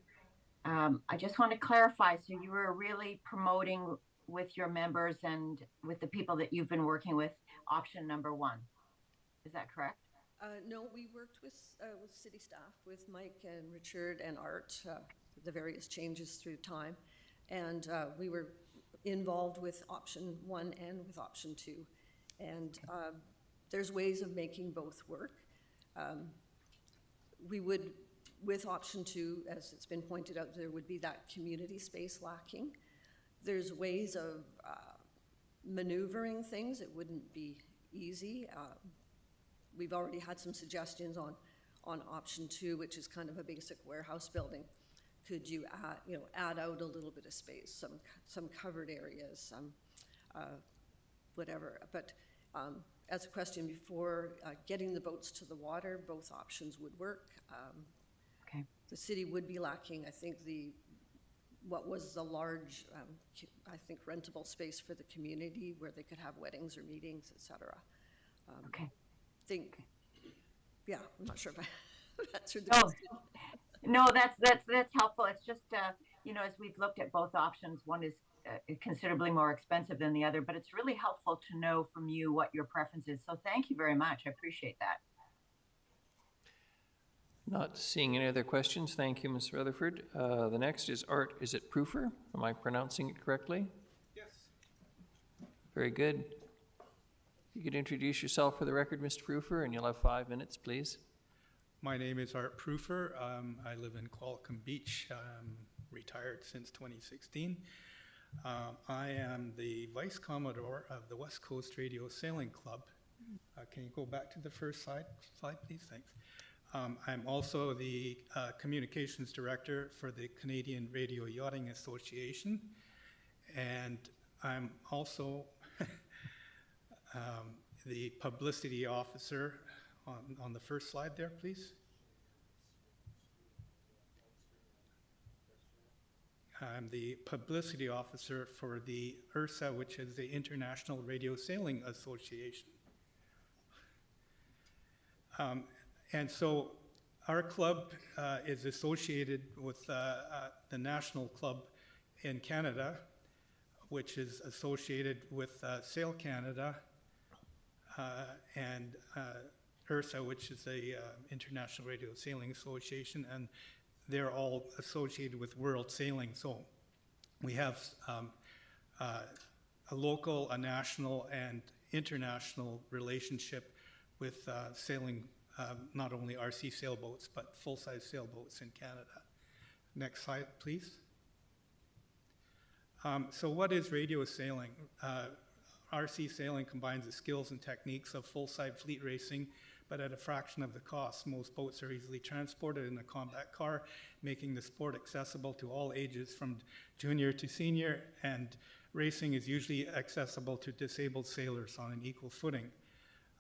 I just want to clarify, so you were really promoting with your members and with the people that you've been working with option number 1. Is that correct? No, we worked with city staff, with Mike and Richard and Art, the various changes through time. And we were involved with option 1 and with option 2. And there's ways of making both work. We would, with option 2, as it's been pointed out, there would be that community space lacking. There's ways of maneuvering things. It wouldn't be easy. We've already had some suggestions on option 2, which is kind of a basic warehouse building. Could you add out a little bit of space, some covered areas, some whatever. But as a question before, getting the boats to the water, both options would work. Okay. The city would be lacking, I think, what was the large, I think, rentable space for the community where they could have weddings or meetings, etc. Okay. Yeah, I'm not sure if I answered the Oh, question. no, that's helpful. It's just, as we've looked at both options, one is considerably more expensive than the other, but it's really helpful to know from you what your preference is. So thank you very much. I appreciate that. Not seeing any other questions. Thank you, Ms. Rutherford. The next is Art. Is it Proofer? Am I pronouncing it correctly? Yes. Very good. You could introduce yourself for the record, Mr. Proofer, and you'll have 5 minutes, please. My name is Art Proofer. I live in Qualicum Beach. I'm retired since 2016. I am the Vice Commodore of the West Coast Radio Sailing Club. Can you go back to the first slide, please? Thanks. I'm also the Communications Director for the Canadian Radio Yachting Association, and I'm also the Publicity Officer on the first slide there, please. I'm the Publicity Officer for the IRSA, which is the International Radio Sailing Association. And so our club is associated with the National Club in Canada, which is associated with Sail Canada and IRSA, which is the International Radio Sailing Association, and they're all associated with World Sailing. So we have a local, a national, and international relationship with sailing, not only RC sailboats, but full-size sailboats in Canada. Next slide, please. So what is radio sailing? RC sailing combines the skills and techniques of full-size fleet racing, but at a fraction of the cost. Most boats are easily transported in a combat car, making the sport accessible to all ages from junior to senior, and racing is usually accessible to disabled sailors on an equal footing.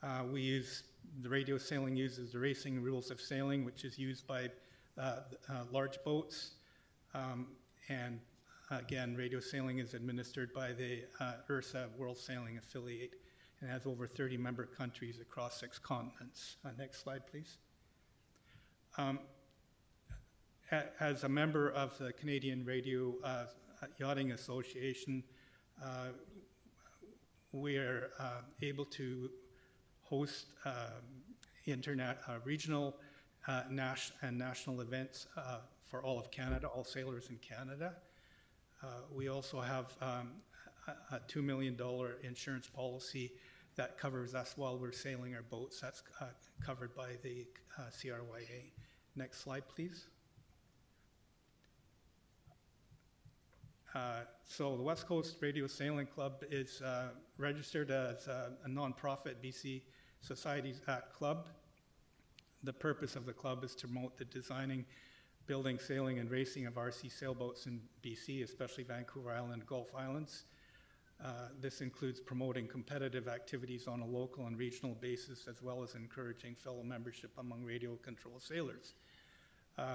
The radio sailing uses the racing rules of sailing, which is used by large boats, and again, radio sailing is administered by the IRSA World Sailing Affiliate and has over 30 member countries across 6 continents. Next slide, please. As a member of the Canadian Radio Yachting Association, we are able to host regional and national events for all of Canada, all sailors in Canada. We also have a $2 million insurance policy that covers us while we're sailing our boats. That's covered by the CRYA. Next slide, please. So the West Coast Radio Sailing Club is registered as a nonprofit BC Societies Act club. The purpose of the club is to promote the designing, building, sailing, and racing of RC sailboats in BC, especially Vancouver Island and Gulf Islands. This includes promoting competitive activities on a local and regional basis, as well as encouraging fellow membership among radio control sailors.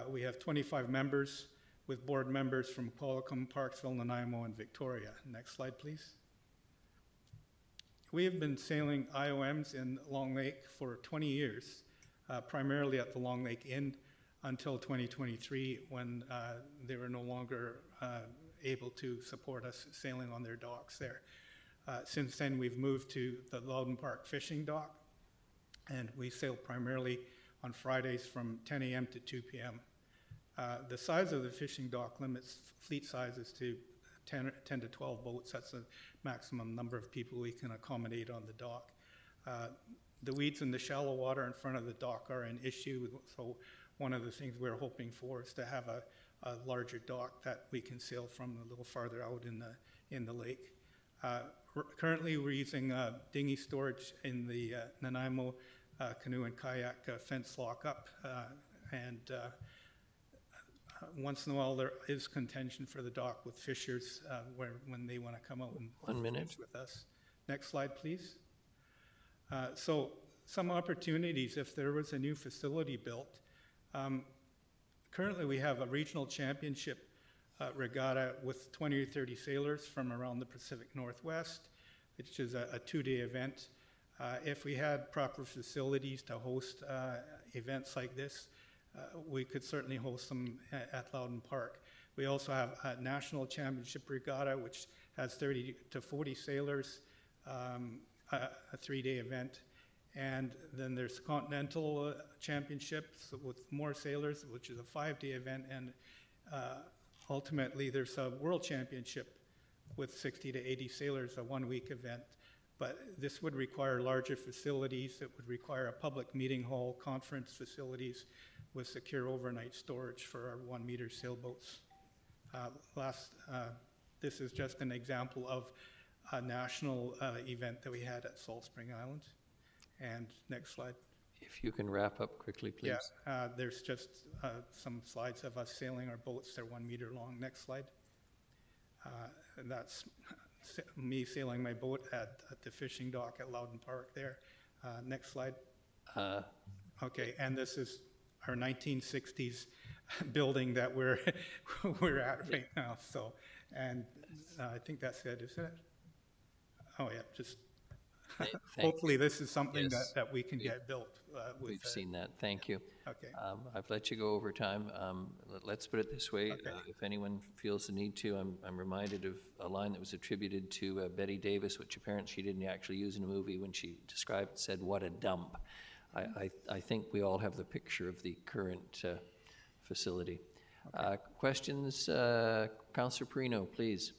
We have 25 members, with board members from Qualicum, Parksville, Nanaimo, and Victoria. Next slide, please. We have been sailing IOMs in Long Lake for 20 years, primarily at the Long Lake Inn, until 2023, when they were no longer able to support us sailing on their docks there. Since then, we've moved to the Loudon Park Fishing Dock, and we sail primarily on Fridays from 10 a.m. to 2 p.m. The size of the fishing dock limits fleet sizes to 10 to 12 boats. That's the maximum number of people we can accommodate on the dock. The weeds in the shallow water in front of the dock are an issue, so one of the things we're hoping for is to have a larger dock that we can sail from a little farther out in the lake. Currently, we're using dinghy storage in the Nanaimo canoe and kayak fence lockup, and once in a while there is contention for the dock with fishers when they want to come out and 1 minute fish with us. Next slide, please. So some opportunities if there was a new facility built. Currently, we have a regional championship regatta with 20 or 30 sailors from around the Pacific Northwest, which is a 2-day event. If we had proper facilities to host events like this, we could certainly host them at Loudon Park. We also have a national championship regatta, which has 30 to 40 sailors, a 3-day event. And then there's continental championships with more sailors, which is a 5-day event. And ultimately, there's a world championship with 60 to 80 sailors, a 1-week event. But this would require larger facilities. It would require a public meeting hall, conference facilities with secure overnight storage for our 1-meter sailboats. This is just an example of a national event that we had at Salt Spring Island. And next slide. If you can wrap up quickly, please. Yeah, there's just some slides of us sailing our boats. They're 1 meter long. Next slide. And that's me sailing my boat at the fishing dock at Loudon Park there. Next slide. Okay, and this is our 1960s building that we're at right now. So, and I think that's it, isn't it? Oh yeah, just hopefully this is something that we can get built. We've seen that. Thank you. Okay. I've let you go over time. Let's put it this way. Okay. If anyone feels the need to, I'm reminded of a line that was attributed to Betty Davis, which apparently she didn't actually use in a movie when she described, said, "What a dump." I think we all have the picture of the current facility. Okay. Questions? Councillor Perino, please.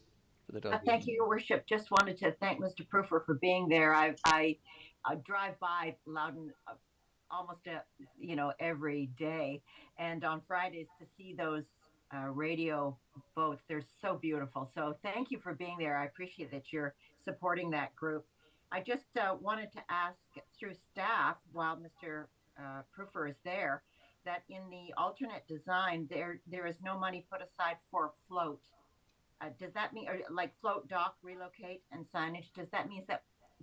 Thank you, Your Worship. Just wanted to thank Mr. Proofer for being there. I drive by Loudon almost every day, and on Fridays to see those radio boats, they're so beautiful. So thank you for being there. I appreciate that you're supporting that group. I just wanted to ask through staff while Mr. Proofer is there that in the alternate design there is no money put aside for float. Does that mean, or like float, dock, relocate, and signage? Does that mean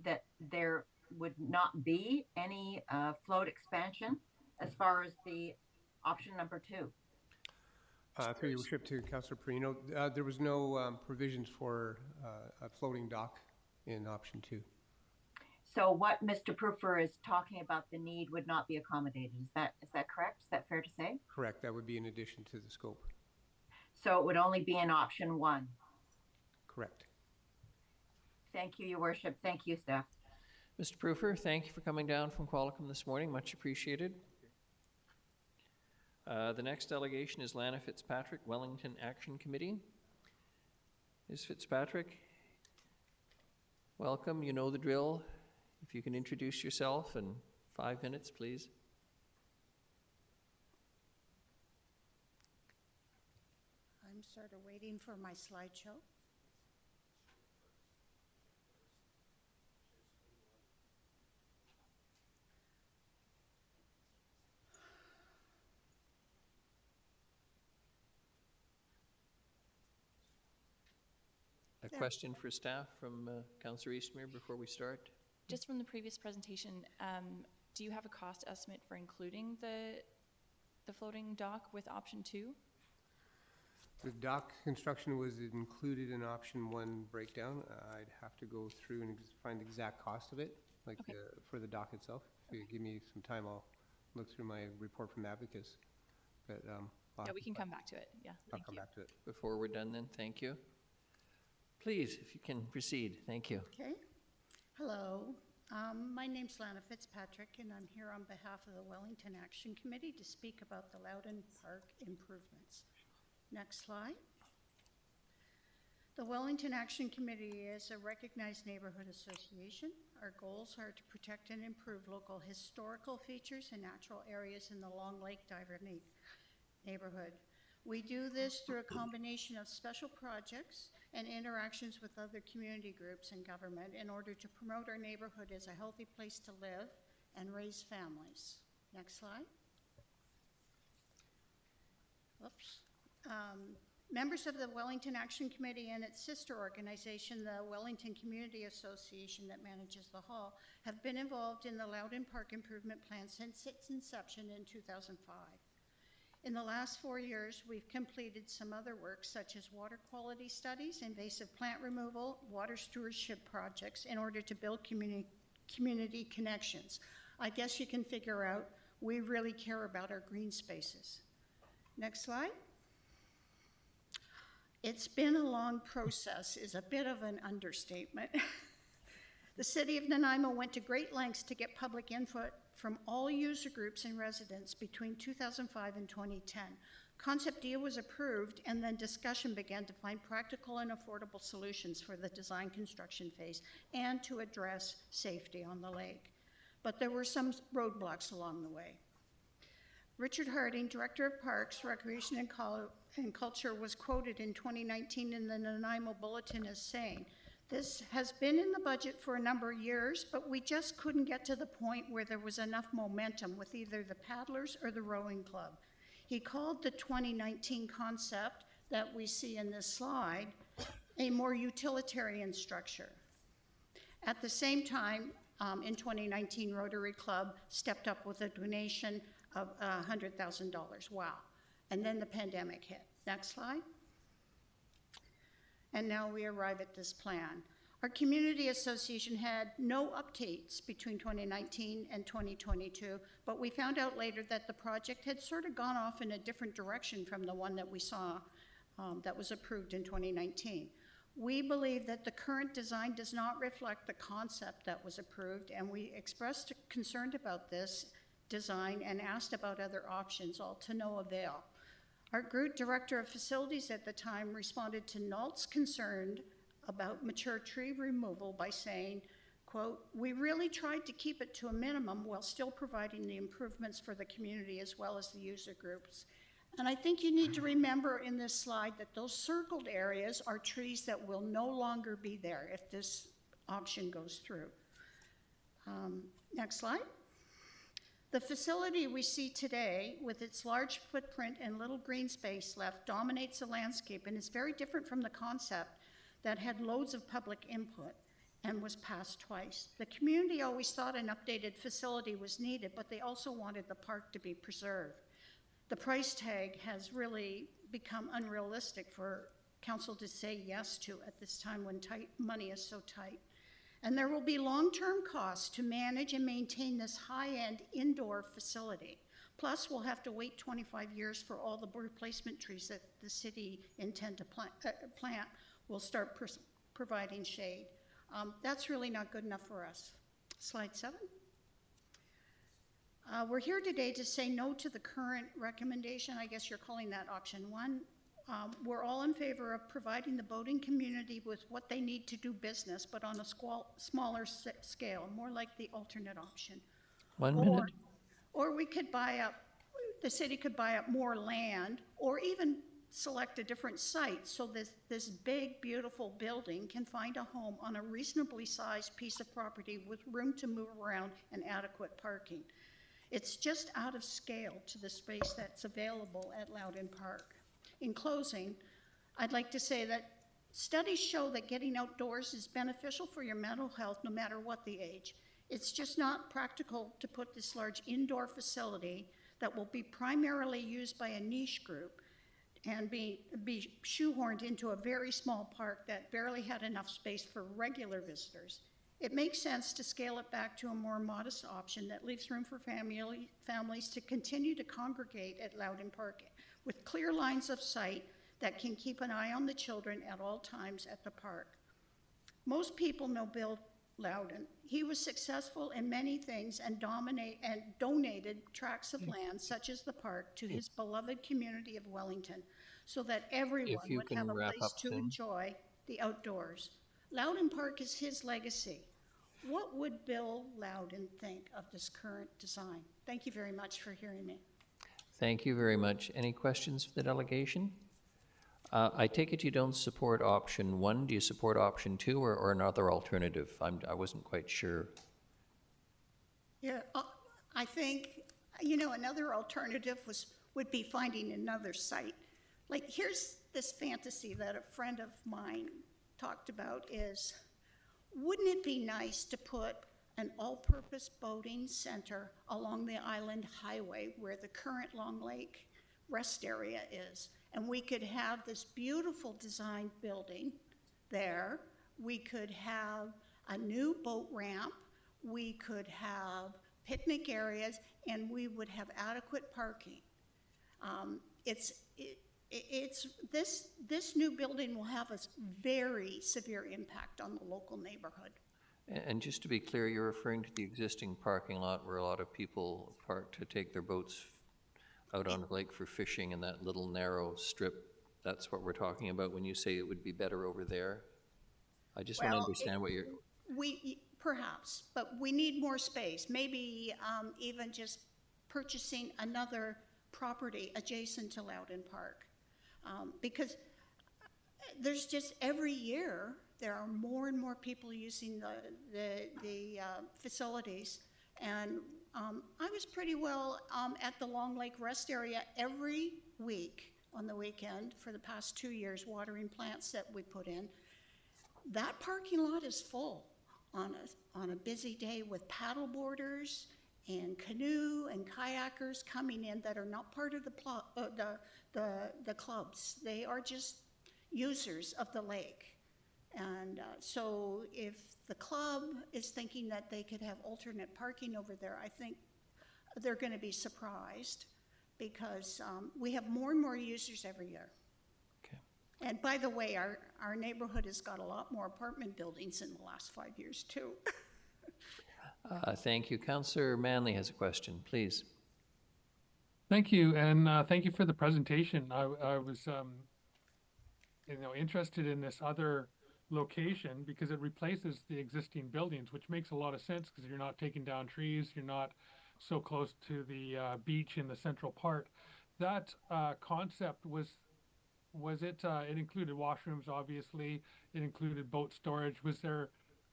that there would not be any float expansion as far as the option number 2? Through your worship to Councillor Perino, there was no provisions for a floating dock in option 2. So what Mr. Proofer is talking about, the need would not be accommodated. Is that correct? Is that fair to say? Correct. That would be in addition to the scope. So it would only be in option 1? Correct. Thank you, Your Worship. Thank you, staff. Mr. Proofer, thank you for coming down from Qualicum this morning. Much appreciated. The next delegation is Lana Fitzpatrick, Wellington Action Committee. Ms. Fitzpatrick, welcome. You know the drill. If you can introduce yourself in 5 minutes, please. I'm sort of waiting for my slideshow. A question for staff from Councillor Eastmere before we start? Just from the previous presentation, do you have a cost estimate for including the floating dock with option 2? The dock construction was included in option 1 breakdown. I'd have to go through and find the exact cost of it, like okay. For the dock itself. If you give me some time, I'll look through my report from Abacus. But yeah, we can come back to it. Yeah, I'll come back to it. Before we're done then, thank you. Please, if you can proceed. Thank you. Okay. Hello. My name's Lana Fitzpatrick, and I'm here on behalf of the Wellington Action Committee to speak about the Loudon Park improvements. Next slide. The Wellington Action Committee is a recognized neighborhood association. Our goals are to protect and improve local historical features and natural areas in the Long Lake Diver neighborhood. We do this through a combination of special projects and interactions with other community groups and government in order to promote our neighborhood as a healthy place to live and raise families. Next slide. Oops. Members of the Wellington Action Committee and its sister organization, the Wellington Community Association that manages the hall, have been involved in the Loudon Park Improvement Plan since its inception in 2005. In the last 4 years, we've completed some other work such as water quality studies, invasive plant removal, water stewardship projects in order to build community connections. I guess you can figure out we really care about our green spaces. Next slide. It's been a long process is a bit of an understatement. The city of Nanaimo went to great lengths to get public input from all user groups and residents between 2005 and 2010. Concept D was approved, and then discussion began to find practical and affordable solutions for the design construction phase and to address safety on the lake. But there were some roadblocks along the way. Richard Harding, Director of Parks, Recreation and Culture, was quoted in 2019 in the Nanaimo Bulletin as saying, "This has been in the budget for a number of years, but we just couldn't get to the point where there was enough momentum with either the paddlers or the rowing club." He called the 2019 concept that we see in this slide a more utilitarian structure. At the same time, in 2019, Rotary Club stepped up with a donation of $100,000. Wow. And then the pandemic hit. Next slide. And now we arrive at this plan. Our community association had no updates between 2019 and 2022, but we found out later that the project had sort of gone off in a different direction from the one that we saw that was approved in 2019. We believe that the current design does not reflect the concept that was approved, and we expressed concern about this design and asked about other options, all to no avail. Our group director of facilities at the time responded to NALT's concern about mature tree removal by saying, quote, "We really tried to keep it to a minimum while still providing the improvements for the community as well as the user groups." And I think you need to remember in this slide that those circled areas are trees that will no longer be there if this option goes through. Next slide. The facility we see today, with its large footprint and little green space left, dominates the landscape and is very different from the concept that had loads of public input and was passed twice. The community always thought an updated facility was needed, but they also wanted the park to be preserved. The price tag has really become unrealistic for council to say yes to at this time when money is so tight. And there will be long-term costs to manage and maintain this high-end indoor facility. Plus, we'll have to wait 25 years for all the replacement trees that the city intend to plant will start providing shade. That's really not good enough for us. Slide 7. We're here today to say no to the current recommendation. I guess you're calling that option 1. We're all in favor of providing the boating community with what they need to do business, but on a smaller scale, more like the alternate option. 1 minute. Or we could buy up, the city could buy up more land, or even select a different site so this big, beautiful building can find a home on a reasonably sized piece of property with room to move around and adequate parking. It's just out of scale to the space that's available at Loudon Park. In closing, I'd like to say that studies show that getting outdoors is beneficial for your mental health no matter what the age. It's just not practical to put this large indoor facility that will be primarily used by a niche group and be shoehorned into a very small park that barely had enough space for regular visitors. It makes sense to scale it back to a more modest option that leaves room for families to continue to congregate at Loudon Park with clear lines of sight that can keep an eye on the children at all times at the park. Most people know Bill Loudon. He was successful in many things and donated tracts of land, such as the park, to his beloved community of Wellington, so that everyone would have a place to enjoy the outdoors. Loudon Park is his legacy. What would Bill Loudon think of this current design? Thank you very much for hearing me. Thank you very much. Any questions for the delegation? I take it you don't support option 1. Do you support option 2 or another alternative? I wasn't quite sure. Yeah, I think, another alternative would be finding another site. Like, here's this fantasy that a friend of mine talked about is, wouldn't it be nice to put an all-purpose boating center along the island highway where the current Long Lake rest area is? And we could have this beautiful designed building there. We could have a new boat ramp. We could have picnic areas, and we would have adequate parking. This new building will have a very severe impact on the local neighborhood. And just to be clear, you're referring to the existing parking lot where a lot of people park to take their boats out on the lake for fishing, and that little narrow strip, that's what we're talking about when you say it would be better over there? I just want to understand what you're... Perhaps, but we need more space. Maybe even just purchasing another property adjacent to Loudon Park. Because there's just every year, there are more and more people using the facilities. And I was pretty well at the Long Lake Rest Area every week on the weekend for the past 2 years, watering plants that we put in. That parking lot is full on a busy day with paddle boarders and canoe and kayakers coming in that are not part of the clubs. They are just users of the lake. And so if the club is thinking that they could have alternate parking over there, I think they're going to be surprised because we have more and more users every year. And by the way, our neighborhood has got a lot more apartment buildings in the last 5 years, too. Thank you. Councillor Manley has a question, please. Thank you, and thank you for the presentation. I was, interested in this other location because it replaces the existing buildings, which makes a lot of sense because you're not taking down trees, you're not so close to the beach in the central part. That concept was it, it included washrooms, obviously, it included boat storage. Was there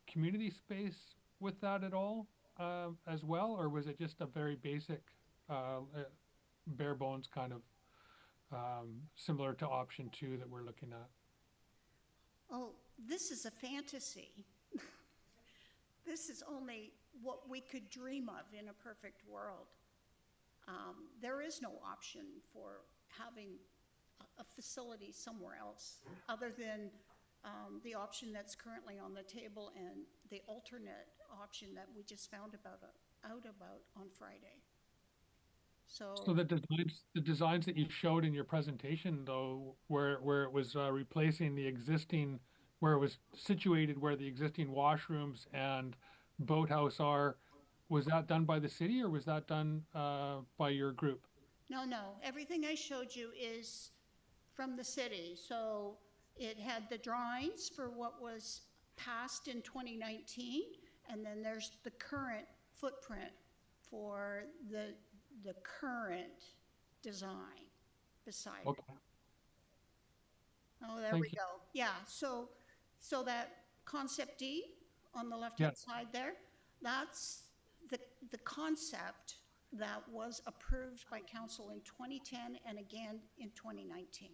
community space with that at all as well, or was it just a very basic, bare bones kind of similar to option 2 that we're looking at? Oh, this is a fantasy. This is only what we could dream of in a perfect world. There is no option for having a facility somewhere else other than the option that's currently on the table and the alternate option that we just found out about on Friday. So the designs that you showed in your presentation, though, where it was replacing the existing, where it was situated where the existing washrooms and boathouse are, was that done by the city or was that done by your group? No, everything I showed you is from the city. So it had the drawings for what was passed in 2019, and then there's the current footprint for the current design beside it. Oh, there we go. Yeah, so that concept D on the left-hand side there, that's the concept that was approved by council in 2010 and again in 2019.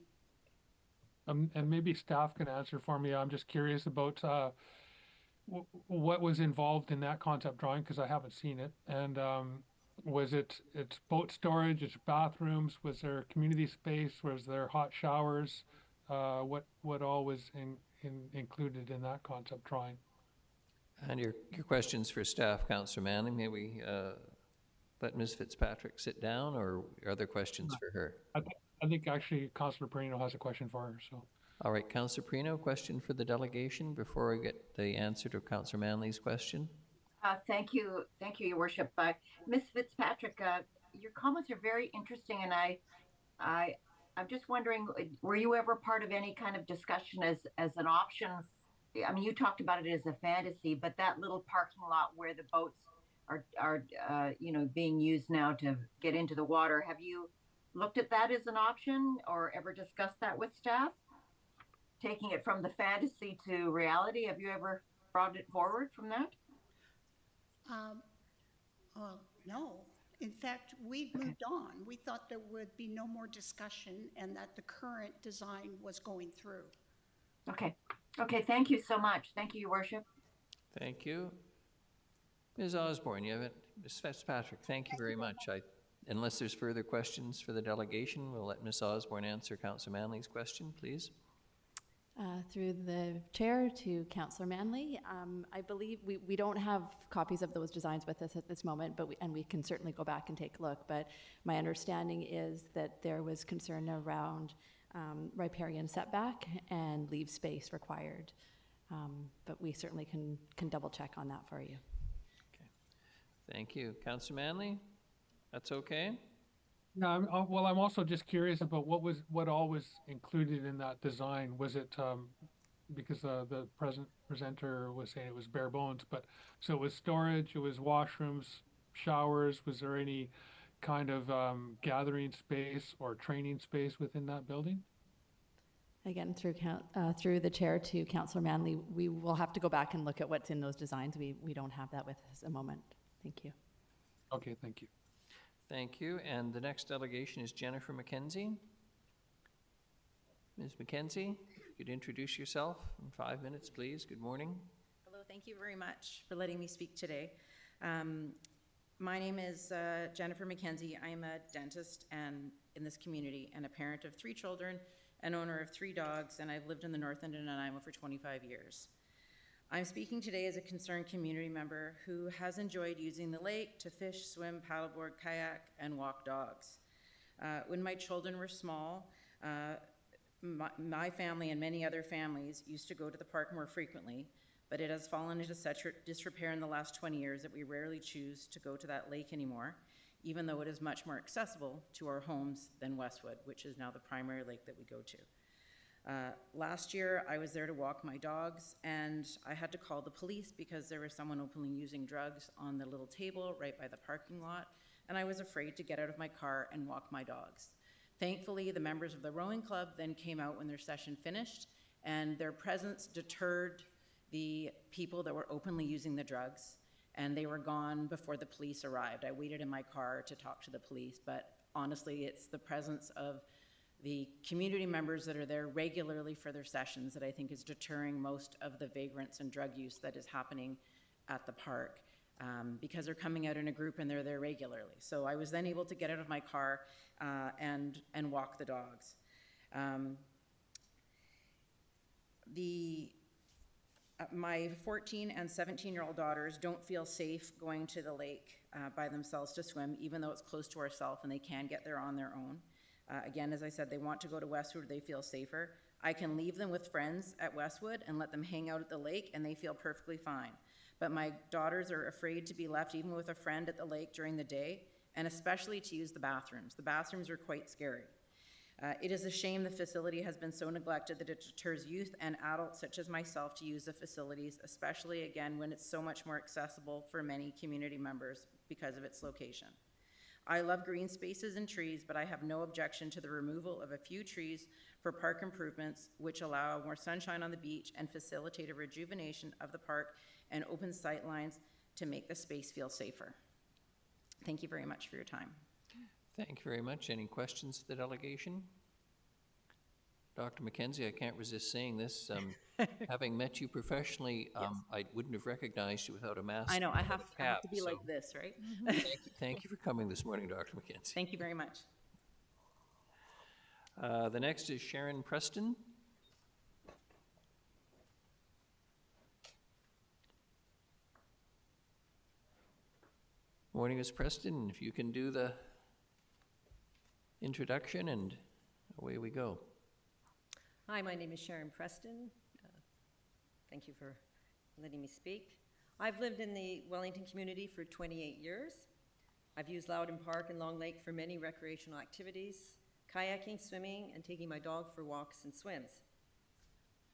And maybe staff can answer for me. I'm just curious about what was involved in that concept drawing because I haven't seen it. And was it's boat storage, it's bathrooms, was there community space, was there hot showers? What all was included in that concept drawing? And your questions for staff, Councillor Manning. May we let Ms. Fitzpatrick sit down, or are there questions for her? I think actually Councillor Perino has a question for her. So. All right, Councillor Perino, question for the delegation before we get the answer to Councillor Manley's question. Thank you, Your Worship. Ms. Fitzpatrick, your comments are very interesting, and I'm just wondering, were you ever part of any kind of discussion as an option? I mean, you talked about it as a fantasy, but that little parking lot where the boats are being used now to get into the water, have you looked at that as an option or ever discussed that with staff? Taking it from the fantasy to reality, have you ever brought it forward from that? Well, no. In fact, we'd moved on. We thought there would be no more discussion and that the current design was going through. Okay. Okay, thank you so much. Thank you, Your Worship. Thank you. Ms. Osborne, you have it. Ms. Fitzpatrick, thank you very much. Unless there's further questions for the delegation, we'll let Ms. Osborne answer Councillor Manley's question, please. Through the chair to Councillor Manley, I believe we don't have copies of those designs with us at this moment, but we can certainly go back and take a look. But my understanding is that there was concern around riparian setback and leave space required. But we certainly can double check on that for you. Okay. Thank you. Councillor Manley, that's okay? No, I'm also just curious about what all was included in that design. Was it, because the presenter was saying it was bare bones, but so it was storage, it was washrooms, showers. Was there any kind of gathering space or training space within that building? Again, through the chair to Councillor Manley, we will have to go back and look at what's in those designs. We don't have that with us at the moment. Thank you. Okay, thank you. Thank you. And the next delegation is Jennifer McKenzie. Ms. McKenzie, if you could introduce yourself in 5 minutes, please. Good morning. Hello, thank you very much for letting me speak today. My name is Jennifer McKenzie. I am a dentist and in this community and a parent of 3 children, an owner of 3 dogs, and I've lived in the North End of Nanaimo for 25 years. I'm speaking today as a concerned community member who has enjoyed using the lake to fish, swim, paddleboard, kayak, and walk dogs. When my children were small, my family and many other families used to go to the park more frequently, but it has fallen into such disrepair in the last 20 years that we rarely choose to go to that lake anymore, even though it is much more accessible to our homes than Westwood, which is now the primary lake that we go to. Last year, I was there to walk my dogs, and I had to call the police because there was someone openly using drugs on the little table right by the parking lot, and I was afraid to get out of my car and walk my dogs. Thankfully, the members of the rowing club then came out when their session finished, and their presence deterred the people that were openly using the drugs, and they were gone before the police arrived. I waited in my car to talk to the police, but honestly, it's the presence of the community members that are there regularly for their sessions that I think is deterring most of the vagrants and drug use that is happening at the park, because they're coming out in a group and they're there regularly. So I was then able to get out of my car and walk the dogs. My 14 and 17-year-old daughters don't feel safe going to the lake by themselves to swim, even though it's close to ourselves and they can get there on their own. Again, as I said, they want to go to Westwood, they feel safer. I can leave them with friends at Westwood and let them hang out at the lake, and they feel perfectly fine. But my daughters are afraid to be left even with a friend at the lake during the day, and especially to use the bathrooms. The bathrooms are quite scary. It is a shame the facility has been so neglected that it deters youth and adults such as myself to use the facilities, especially again when it's so much more accessible for many community members because of its location. I love green spaces and trees, but I have no objection to the removal of a few trees for park improvements, which allow more sunshine on the beach and facilitate a rejuvenation of the park and open sight lines to make the space feel safer. Thank you very much for your time. Thank you very much. Any questions to the delegation? Dr. McKenzie, I can't resist saying this. Having met you professionally, Yes. I wouldn't have recognized you without a mask. I know, I have cap, to be so like this, right? thank you for coming this morning, Dr. McKenzie. Thank you very much. The next is Sharon Preston. Morning, Ms. Preston. If you can do the introduction, and away we go. Hi, my name is Sharon Preston. Thank you for letting me speak. I've lived in the Wellington community for 28 years. I've used Loudon Park and Long Lake for many recreational activities, kayaking, swimming, and taking my dog for walks and swims.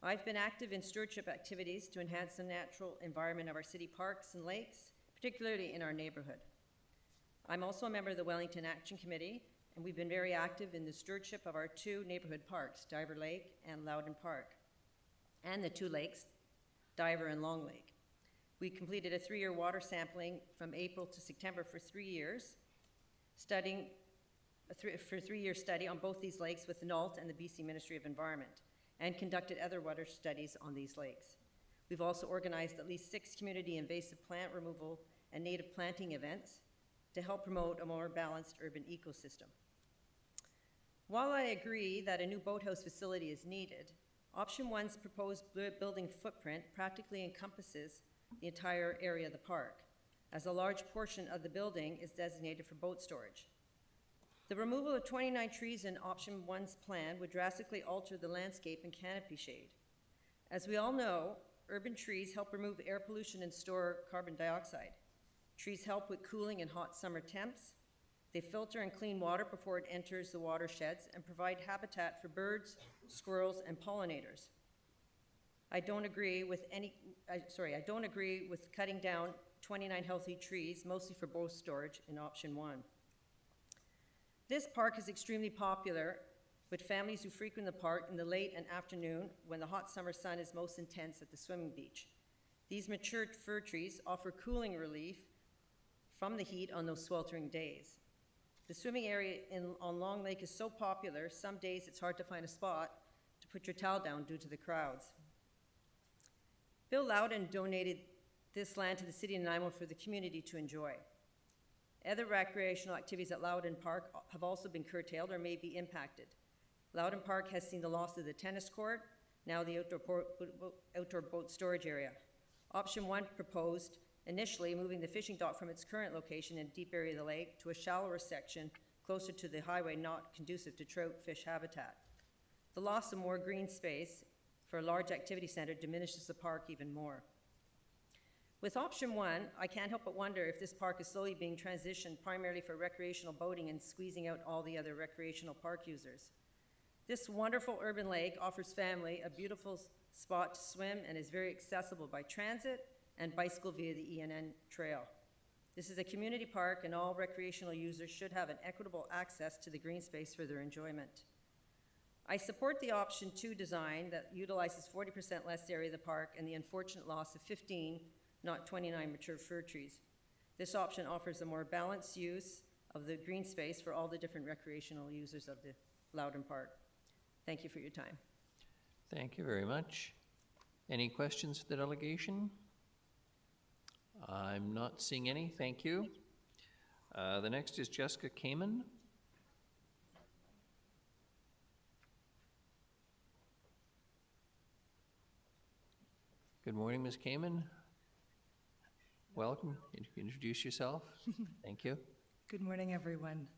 I've been active in stewardship activities to enhance the natural environment of our city parks and lakes, particularly in our neighborhood. I'm also a member of the Wellington Action Committee, and we've been very active in the stewardship of our two neighborhood parks, Diver Lake and Loudon Park, and the two lakes, Diver and Long Lake. We completed a 3-year water sampling from April to September for 3 years, studying for a 3-year study on both these lakes with the NALT and the BC Ministry of Environment, and conducted other water studies on these lakes. We've also organized at least 6 community invasive plant removal and native planting events to help promote a more balanced urban ecosystem. While I agree that a new boathouse facility is needed, Option 1's proposed building footprint practically encompasses the entire area of the park, as a large portion of the building is designated for boat storage. The removal of 29 trees in Option 1's plan would drastically alter the landscape and canopy shade. As we all know, urban trees help remove air pollution and store carbon dioxide. Trees help with cooling in hot summer temps. They filter and clean water before it enters the watersheds and provide habitat for birds, squirrels, and pollinators. I don't agree with cutting down 29 healthy trees, mostly for boat storage, in Option 1. This park is extremely popular with families who frequent the park in the late and afternoon when the hot summer sun is most intense at the swimming beach. These mature fir trees offer cooling relief from the heat on those sweltering days. The swimming area on Long Lake is so popular, some days it's hard to find a spot to put your towel down due to the crowds. Bill Loudon donated this land to the city of Nanaimo for the community to enjoy. Other recreational activities at Loudon Park have also been curtailed or may be impacted. Loudon Park has seen the loss of the tennis court, now the outdoor boat storage area. Option 1 proposed initially moving the fishing dock from its current location in a deep area of the lake to a shallower section closer to the highway, not conducive to trout fish habitat. The loss of more green space for a large activity center diminishes the park even more. With Option 1, I can't help but wonder if this park is slowly being transitioned primarily for recreational boating and squeezing out all the other recreational park users. This wonderful urban lake offers family a beautiful spot to swim and is very accessible by transit and bicycle via the ENN Trail. This is a community park and all recreational users should have an equitable access to the green space for their enjoyment. I support the Option 2 design that utilizes 40% less area of the park and the unfortunate loss of 15, not 29 mature fir trees. This option offers a more balanced use of the green space for all the different recreational users of the Loudon Park. Thank you for your time. Thank you very much. Any questions for the delegation? I'm not seeing any, thank you. The next is Jessica Kamen. Good morning, Ms. Kamen. Welcome. Introduce yourself. Thank you. Good morning, everyone.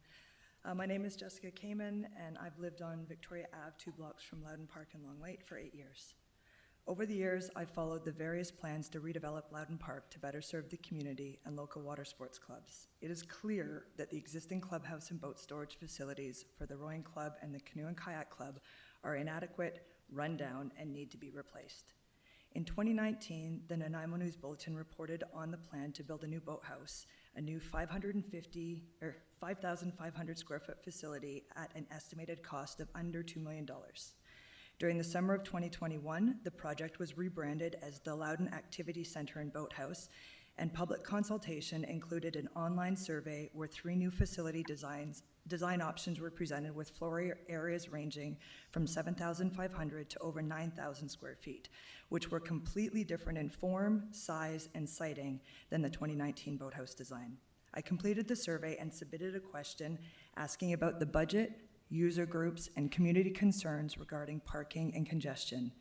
My name is Jessica Kamen, and I've lived on Victoria Ave, 2 blocks from Loudon Park in Long Lake, for 8 years. Over the years, I've followed the various plans to redevelop Loudon Park to better serve the community and local water sports clubs. It is clear that the existing clubhouse and boat storage facilities for the Rowing Club and the Canoe and Kayak Club are inadequate, rundown, and need to be replaced. In 2019, the Nanaimo News Bulletin reported on the plan to build a new boathouse, a new 5,500 square foot facility at an estimated cost of under $2 million. During the summer of 2021, the project was rebranded as the Loudon Activity Center and Boathouse, and public consultation included an online survey where 3 new facility design options were presented with floor areas ranging from 7,500 to over 9,000 square feet, which were completely different in form, size, and siting than the 2019 boathouse design. I completed the survey and submitted a question asking about the budget, user groups, and community concerns regarding parking and congestion.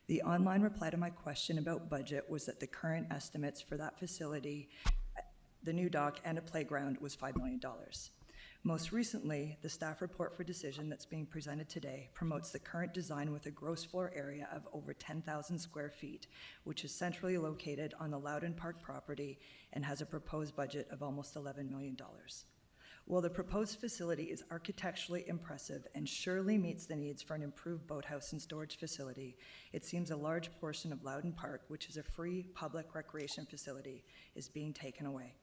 The online reply to my question about budget was that the current estimates for that facility, the new dock, and a playground was $5 million. Most recently, the staff report for decision that's being presented today promotes the current design with a gross floor area of over 10,000 square feet, which is centrally located on the Loudon Park property and has a proposed budget of almost $11 million. While the proposed facility is architecturally impressive and surely meets the needs for an improved boathouse and storage facility, it seems a large portion of Loudon Park, which is a free public recreation facility, is being taken away.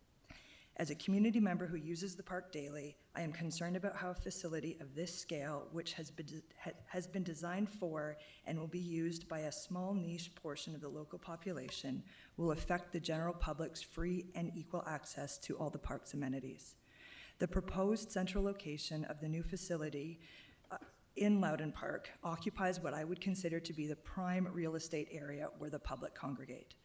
As a community member who uses the park daily, I am concerned about how a facility of this scale, which has been designed for and will be used by a small niche portion of the local population, will affect the general public's free and equal access to all the park's amenities. The proposed central location of the new facility in Loudon Park occupies what I would consider to be the prime real estate area where the public congregate.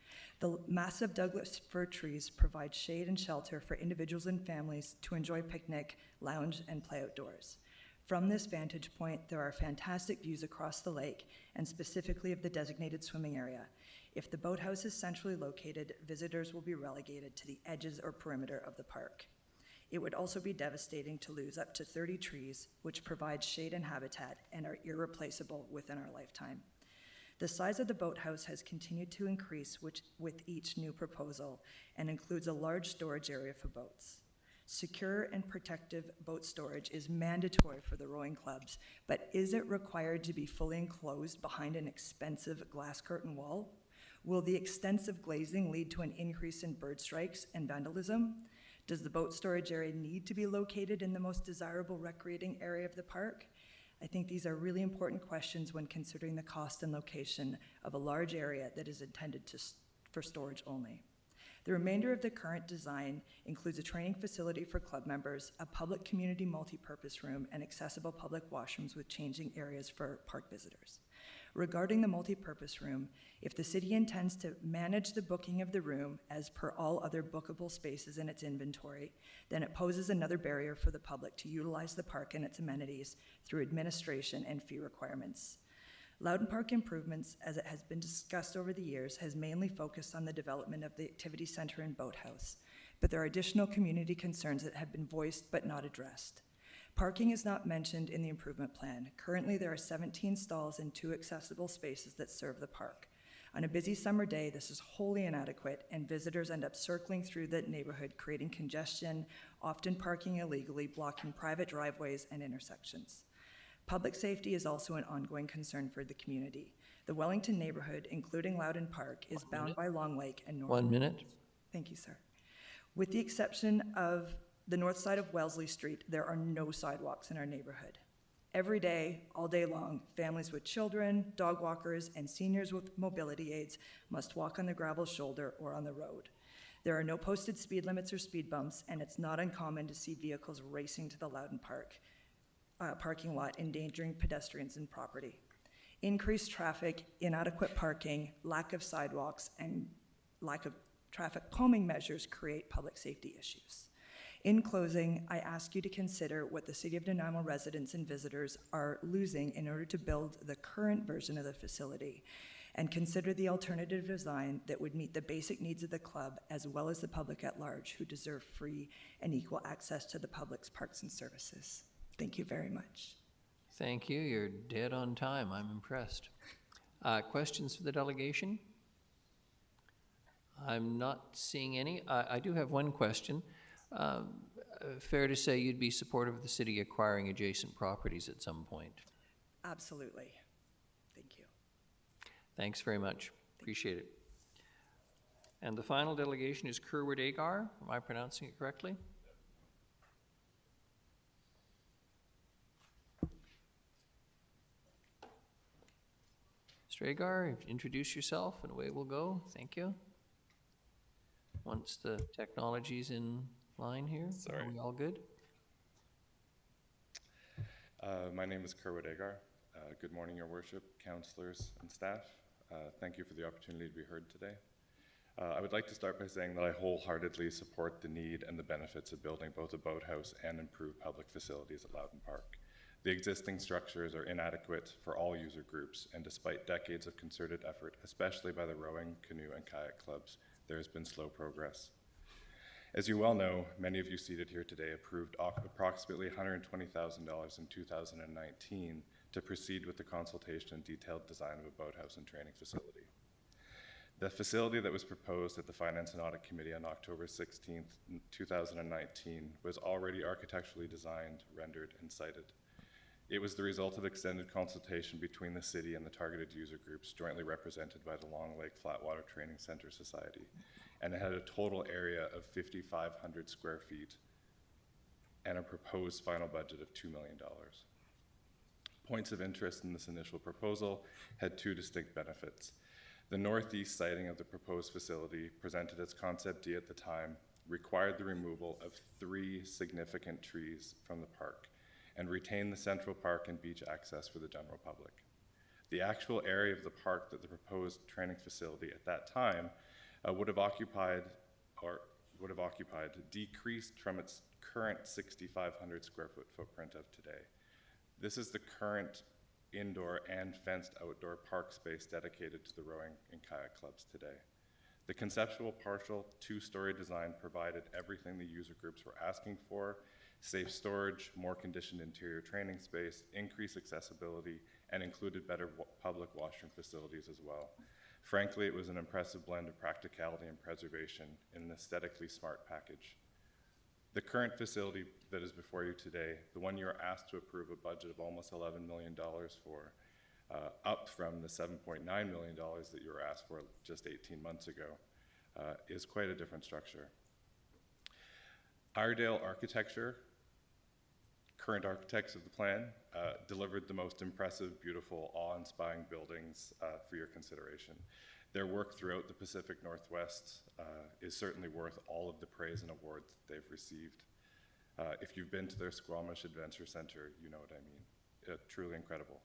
The massive Douglas fir trees provide shade and shelter for individuals and families to enjoy picnic, lounge, and play outdoors. From this vantage point, there are fantastic views across the lake, and specifically of the designated swimming area. If the boathouse is centrally located, visitors will be relegated to the edges or perimeter of the park. It would also be devastating to lose up to 30 trees, which provide shade and habitat and are irreplaceable within our lifetime. The size of the boathouse has continued to increase with each new proposal and includes a large storage area for boats. Secure and protective boat storage is mandatory for the rowing clubs, but is it required to be fully enclosed behind an expensive glass curtain wall? Will the extensive glazing lead to an increase in bird strikes and vandalism? Does the boat storage area need to be located in the most desirable recreating area of the park? I think these are really important questions when considering the cost and location of a large area that is intended for storage only. The remainder of the current design includes a training facility for club members, a public community multi-purpose room, and accessible public washrooms with changing areas for park visitors. Regarding the multi-purpose room, if the city intends to manage the booking of the room as per all other bookable spaces in its inventory, then it poses another barrier for the public to utilize the park and its amenities through administration and fee requirements. Loudon Park improvements, as it has been discussed over the years, has mainly focused on the development of the activity center and boathouse, but there are additional community concerns that have been voiced but not addressed. Parking is not mentioned in the improvement plan. Currently, there are 17 stalls and 2 accessible spaces that serve the park. On a busy summer day, this is wholly inadequate, and visitors end up circling through the neighborhood, creating congestion, often parking illegally, blocking private driveways and intersections. Public safety is also an ongoing concern for the community. The Wellington neighborhood, including Loudon Park, is bound by Long Lake and North. 1 minute. Thank you, sir. With the exception of the north side of Wellesley Street, there are no sidewalks in our neighborhood. Every day, all day long, families with children, dog walkers, and seniors with mobility aids must walk on the gravel shoulder or on the road. There are no posted speed limits or speed bumps, and it's not uncommon to see vehicles racing to the Loudon Park parking lot, endangering pedestrians and property. Increased traffic, inadequate parking, lack of sidewalks, and lack of traffic calming measures create public safety issues. In closing, I ask you to consider what the City of Nanaimo residents and visitors are losing in order to build the current version of the facility, and consider the alternative design that would meet the basic needs of the club as well as the public at large, who deserve free and equal access to the public's parks and services. Thank you very much. Thank you. You're dead on time. I'm impressed. Questions for the delegation? I'm not seeing any. I do have one question. Fair to say you'd be supportive of the city acquiring adjacent properties at some point? Absolutely. Thank you. Thanks very much. Appreciate it. And the final delegation is Kerwood Agar. Am I pronouncing it correctly? Mr. Agar, introduce yourself and away we'll go. Thank you. Once the technology's in line here, are we all good? My name is Kerwood Agar. Good morning, Your Worship, councillors, and staff. Thank you for the opportunity to be heard today. I would like to start by saying that I wholeheartedly support the need and the benefits of building both a boathouse and improved public facilities at Loudon Park. The existing structures are inadequate for all user groups, and despite decades of concerted effort, especially by the rowing, canoe, and kayak clubs, there has been slow progress. As you well know, many of you seated here today approved approximately $120,000 in 2019 to proceed with the consultation and detailed design of a boathouse and training facility. The facility that was proposed at the Finance and Audit Committee on October 16, 2019 was already architecturally designed, rendered, and sited. It was the result of extended consultation between the city and the targeted user groups jointly represented by the Long Lake Flatwater Training Center Society. And it had a total area of 5,500 square feet and a proposed final budget of $2 million. Points of interest in this initial proposal had two distinct benefits. The northeast siting of the proposed facility, presented as Concept D at the time, required the removal of 3 significant trees from the park and retained the central park and beach access for the general public. The actual area of the park that the proposed training facility at that time would have occupied decreased from its current 6,500 square foot footprint of today. This is the current indoor and fenced outdoor park space dedicated to the rowing and kayak clubs today. The conceptual partial 2-story design provided everything the user groups were asking for: safe storage, more conditioned interior training space, increased accessibility, and included better public washroom facilities as well. Frankly, it was an impressive blend of practicality and preservation in an aesthetically smart package. The current facility that is before you today, the one you are asked to approve a budget of almost $11 million for, up from the $7.9 million that you were asked for just 18 months ago, is quite a different structure. Iredale Architecture, current architects of the plan, delivered the most impressive, beautiful, awe-inspiring buildings for your consideration. Their work throughout the Pacific Northwest is certainly worth all of the praise and awards that they've received. If you've been to their Squamish Adventure Center, you know what I mean. Truly incredible.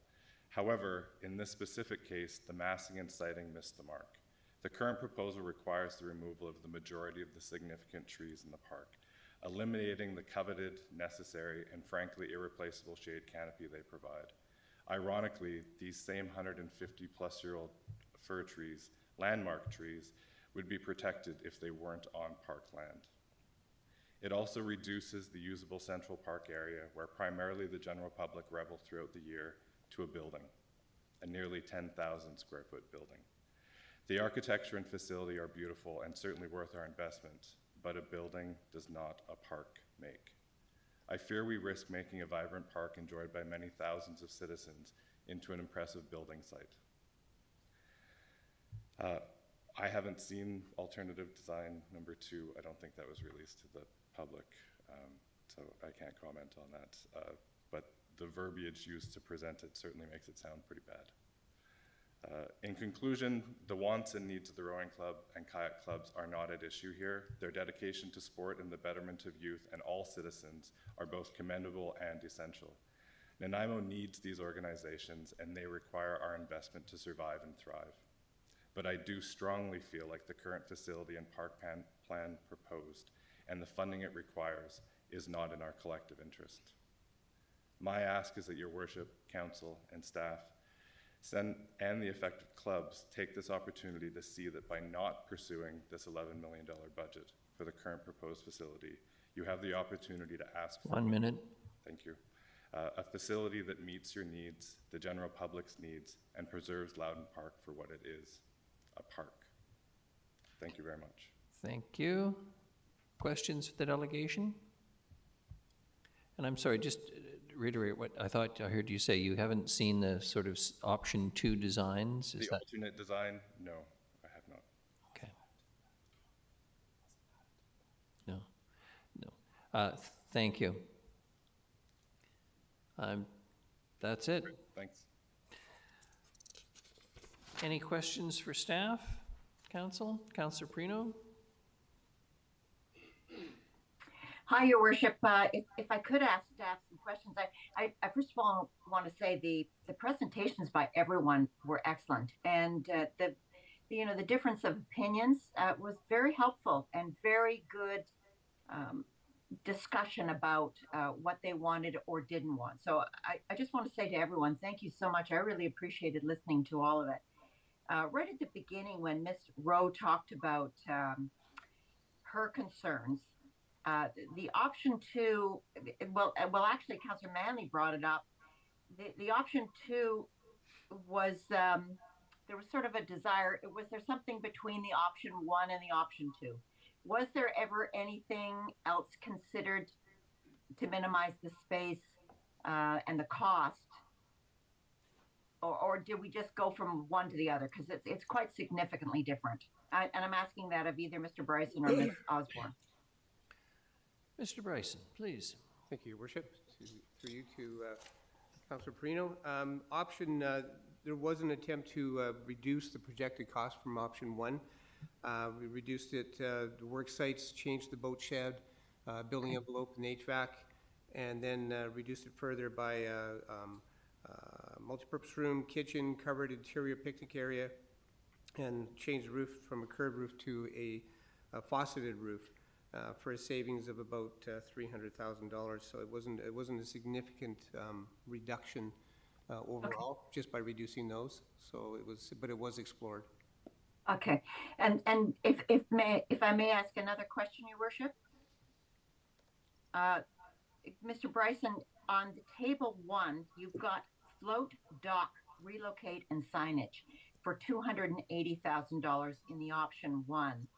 However, in this specific case, the massing and siting missed the mark. The current proposal requires the removal of the majority of the significant trees in the park, eliminating the coveted, necessary, and frankly irreplaceable shade canopy they provide. Ironically, these same 150-plus-year-old fir trees, landmark trees, would be protected if they weren't on park land. It also reduces the usable central park area, where primarily the general public revel throughout the year, to a building, a nearly 10,000 square foot building. The architecture and facility are beautiful and certainly worth our investment, but a building does not a park make. I fear we risk making a vibrant park enjoyed by many thousands of citizens into an impressive building site. I haven't seen alternative design number 2. I don't think that was released to the public, so I can't comment on that. But the verbiage used to present it certainly makes it sound pretty bad. In conclusion, the wants and needs of the rowing club and kayak clubs are not at issue here. Their dedication to sport and the betterment of youth and all citizens are both commendable and essential. Nanaimo needs these organizations, and they require our investment to survive and thrive. But I do strongly feel like the current facility and park plan proposed and the funding it requires is not in our collective interest. My ask is that your worship, council, and staff and the affected clubs take this opportunity to see that by not pursuing this $11 million budget for the current proposed facility, you have the opportunity to ask for— 1 minute. Thank you. A facility that meets your needs, the general public's needs, and preserves Loudon Park for what it is, a park. Thank you very much. Thank you. Questions for the delegation? And I'm sorry, just reiterate what I thought I heard you say. You haven't seen the sort of option 2 designs? Is the alternate design? No, I have not. Okay. No. Thank you. That's it. Great. Thanks. Any questions for staff? Council? Councillor Prino? Hi, Your Worship. If I could ask staff some questions, I first of all want to say the presentations by everyone were excellent, and the difference of opinions was very helpful and very good discussion about what they wanted or didn't want. So I just want to say to everyone, thank you so much. I really appreciated listening to all of it. Right at the beginning, when Ms. Rowe talked about her concerns, the option 2, well, actually, Councillor Manley brought it up. The option 2 was, there was sort of a desire, was there something between the option 1 and the option 2? Was there ever anything else considered to minimize the space and the cost, or did we just go from one to the other? Because it's quite significantly different. And I'm asking that of either Mr. Bryson or Ms. Osborne. Mr. Bryson, please. Thank you, Your Worship. Through you to Councillor Perino. There was an attempt to reduce the projected cost from option 1. We reduced it, the work sites changed the boat shed, building envelope and HVAC, and then reduced it further by multipurpose room, kitchen, covered interior picnic area, and changed the roof from a curved roof to a fauceted roof for a savings of about $300,000. So it wasn't a significant reduction overall, just by reducing those. So but it was explored. Okay, and if I may ask another question, Your Worship, Mr. Bryson, on the table 1, you've got float, dock, relocate, and signage for $280,000 in the option 1.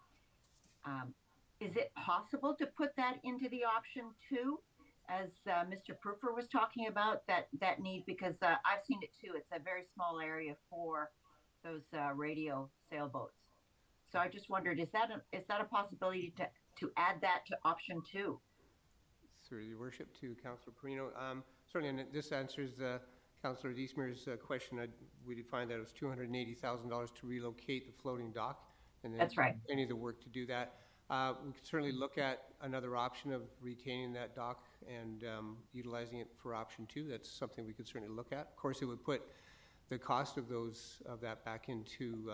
Is it possible to put that into the option 2, as Mr. Proofer was talking about, that need? Because I've seen it too. It's a very small area for those radio sailboats. So I just wondered, is that a possibility to add that to option 2? Through Your Worship to Councillor Perino. Certainly, and this answers Councillor Deesmere's question. We defined that it was $280,000 to relocate the floating dock, and then that's right. Any of the work to do that. We could certainly look at another option of retaining that dock and utilizing it for option 2. That's something we could certainly look at. Of course, it would put the cost of that back into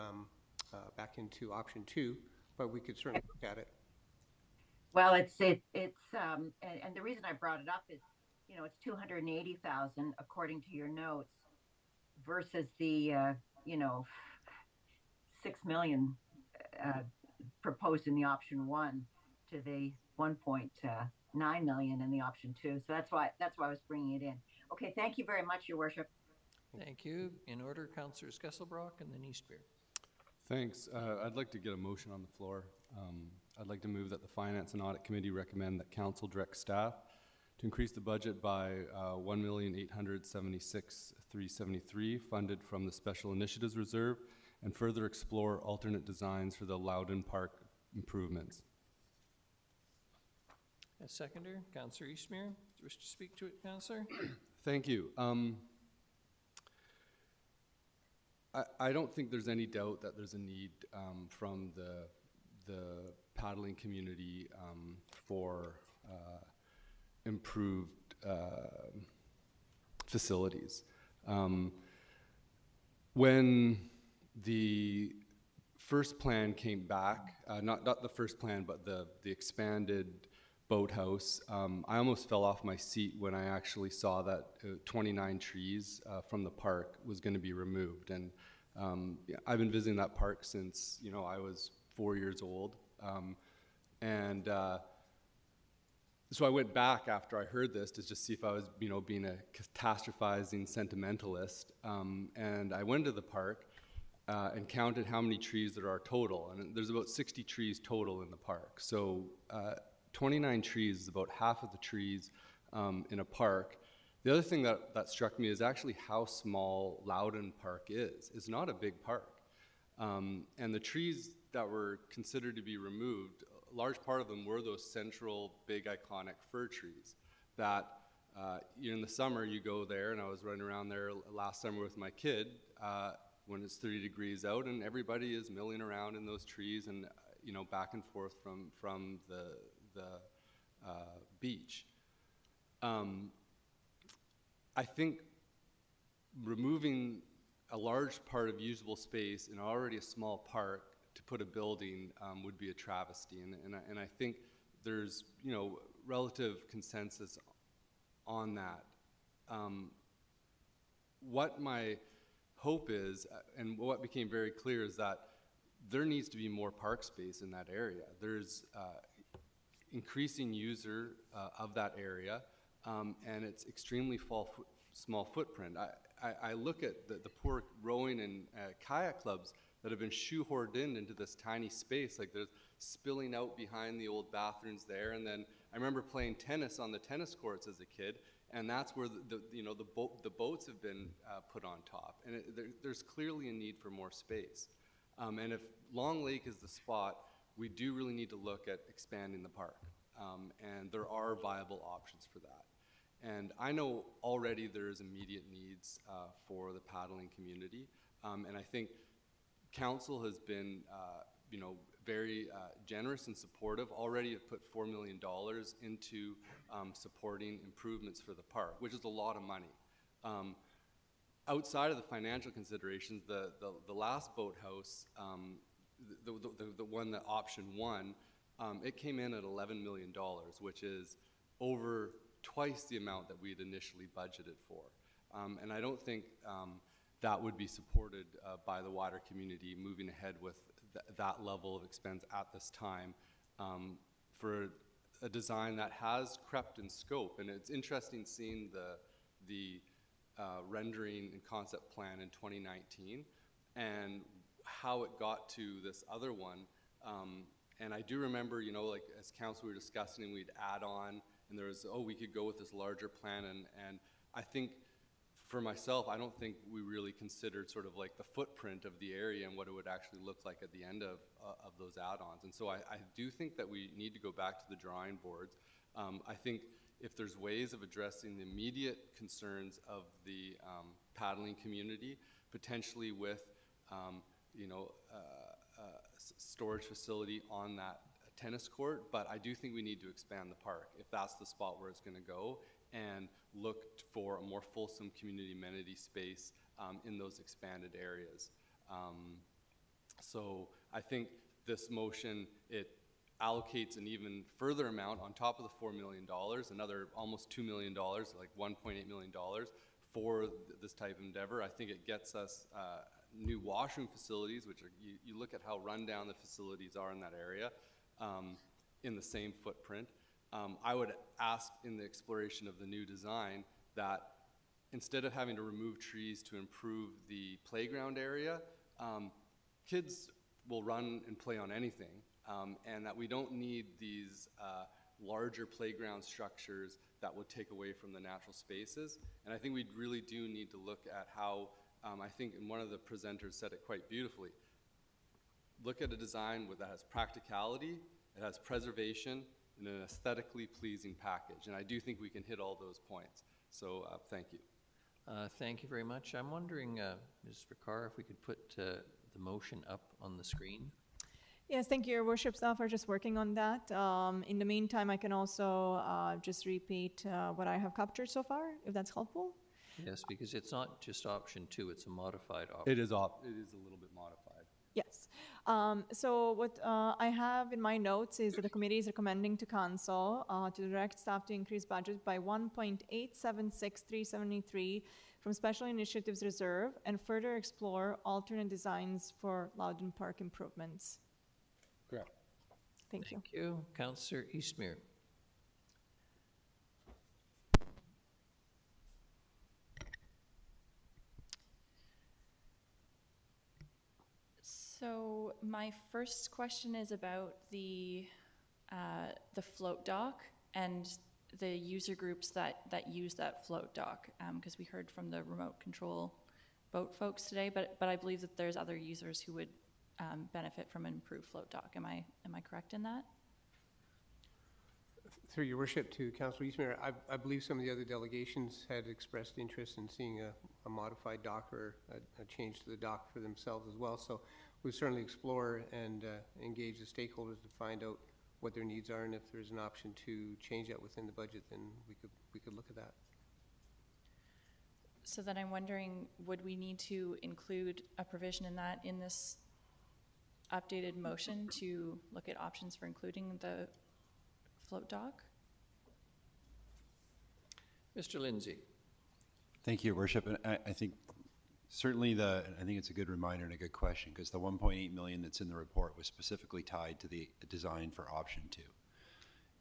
option 2, but we could certainly look at it. Well, it's and the reason I brought it up is, it's $280,000 according to your notes, versus the $6 million proposed in the option 1 to the $1.9 million in the option 2. So that's why I was bringing it in. Okay, thank you very much, Your Worship. Thank you. In order, Councillor Skesselbrock and then Eastbeer. Thanks. I'd like to get a motion on the floor. I'd like to move that the Finance and Audit Committee recommend that Council direct staff to increase the budget by $1,876,373 funded from the Special Initiatives Reserve, and further explore alternate designs for the Loudon Park improvements. As seconder, Councillor Eastmeer. Do you wish to speak to it, Councillor? Thank you. I don't think there's any doubt that there's a need from the paddling community for improved facilities. When the first plan came back, not the first plan, but the expanded boathouse, I almost fell off my seat when I actually saw that 29 trees from the park was going to be removed. And I've been visiting that park since I was 4 years old, so I went back after I heard this to just see if I was being a catastrophizing sentimentalist, and I went to the park and counted how many trees there are total, and there's about 60 trees total in the park. So 29 trees is about half of the trees in a park. The other thing that struck me is actually how small Loudon Park is. It's not a big park. And the trees that were considered to be removed, a large part of them were those central big iconic fir trees that in the summer you go there, and I was running around there last summer with my kid when it's 30 degrees out, and everybody is milling around in those trees and back and forth from the beach. I think removing a large part of usable space in already a small park to put a building would be a travesty, and I think there's relative consensus on that. What my hope is, and what became very clear, is that there needs to be more park space in that area. There's increasing user of that area, and it's extremely small footprint. I look at the poor rowing and kayak clubs that have been shoehorned into this tiny space. Like, there's spilling out behind the old bathrooms there, and then I remember playing tennis on the tennis courts as a kid, and that's where the boats have been put on top. And there's clearly a need for more space. And if Long Lake is the spot, we do really need to look at expanding the park. And there are viable options for that. And I know already there's immediate needs for the paddling community. And I think council has been, very generous and supportive. Already have put $4 million into supporting improvements for the park, which is a lot of money. Outside of the financial considerations, the last boathouse, the one that option one, it came in at $11 million, which is over twice the amount that we had initially budgeted for. And I don't think that would be supported by the wider community moving ahead with that level of expense at this time for a design that has crept in scope. And it's interesting seeing the rendering and concept plan in 2019 and how it got to this other one. And I do remember, like as council we were discussing, and we'd add on, and there was, we could go with this larger plan. And I think for myself, I don't think we really considered sort of like the footprint of the area and what it would actually look like at the end of those add-ons. And so I do think that we need to go back to the drawing boards. I think if there's ways of addressing the immediate concerns of the paddling community, potentially with, storage facility on that tennis court, but I do think we need to expand the park if that's the spot where it's going to go, and look for a more fulsome community amenity space in those expanded areas. So I think this motion, it allocates an even further amount on top of the $4 million, another almost $2 million, like $1.8 million for this type of endeavor. I think it gets us new washroom facilities, which are, you look at how run down the facilities are in that area, in the same footprint. I would ask in the exploration of the new design that instead of having to remove trees to improve the playground area, kids will run and play on anything, and that we don't need these larger playground structures that would take away from the natural spaces. And I think we really do need to look at how, I think and one of the presenters said it quite beautifully, look at a design that has practicality, it has preservation, and an aesthetically pleasing package. And I do think we can hit all those points. So thank you. Thank you very much. I'm wondering, Ms. Ricard, if we could put the motion up on the screen. Yes, thank you, Your Worship. Staff are just working on that. In the meantime, I can also just repeat what I have captured so far, if that's helpful. Yes, because it's not just option 2, it's a modified option. It is a little bit modified. Yes. So what I have in my notes is that the committee is recommending to council to direct staff to increase budget by $1.876373 from Special Initiatives Reserve and further explore alternate designs for Loudon Park improvements. Correct. Thank you. Thank you. Councillor Eastmere. So my first question is about the float dock and the user groups that use that float dock, because we heard from the remote control boat folks today, but I believe that there's other users who would benefit from an improved float dock. Am I correct in that? Through your worship to Councillor Eastmere, I believe some of the other delegations had expressed interest in seeing a modified dock or a change to the dock for themselves as well. So we certainly explore and engage the stakeholders to find out what their needs are, and if there's an option to change that within the budget, then we could look at that. So then I'm wondering, would we need to include a provision in this updated motion to look at options for including the float dock? Mr. Lindsay. Thank you, Your Worship. And I think certainly I think it's a good reminder and a good question, because the $1.8 million that's in the report was specifically tied to the design for option 2.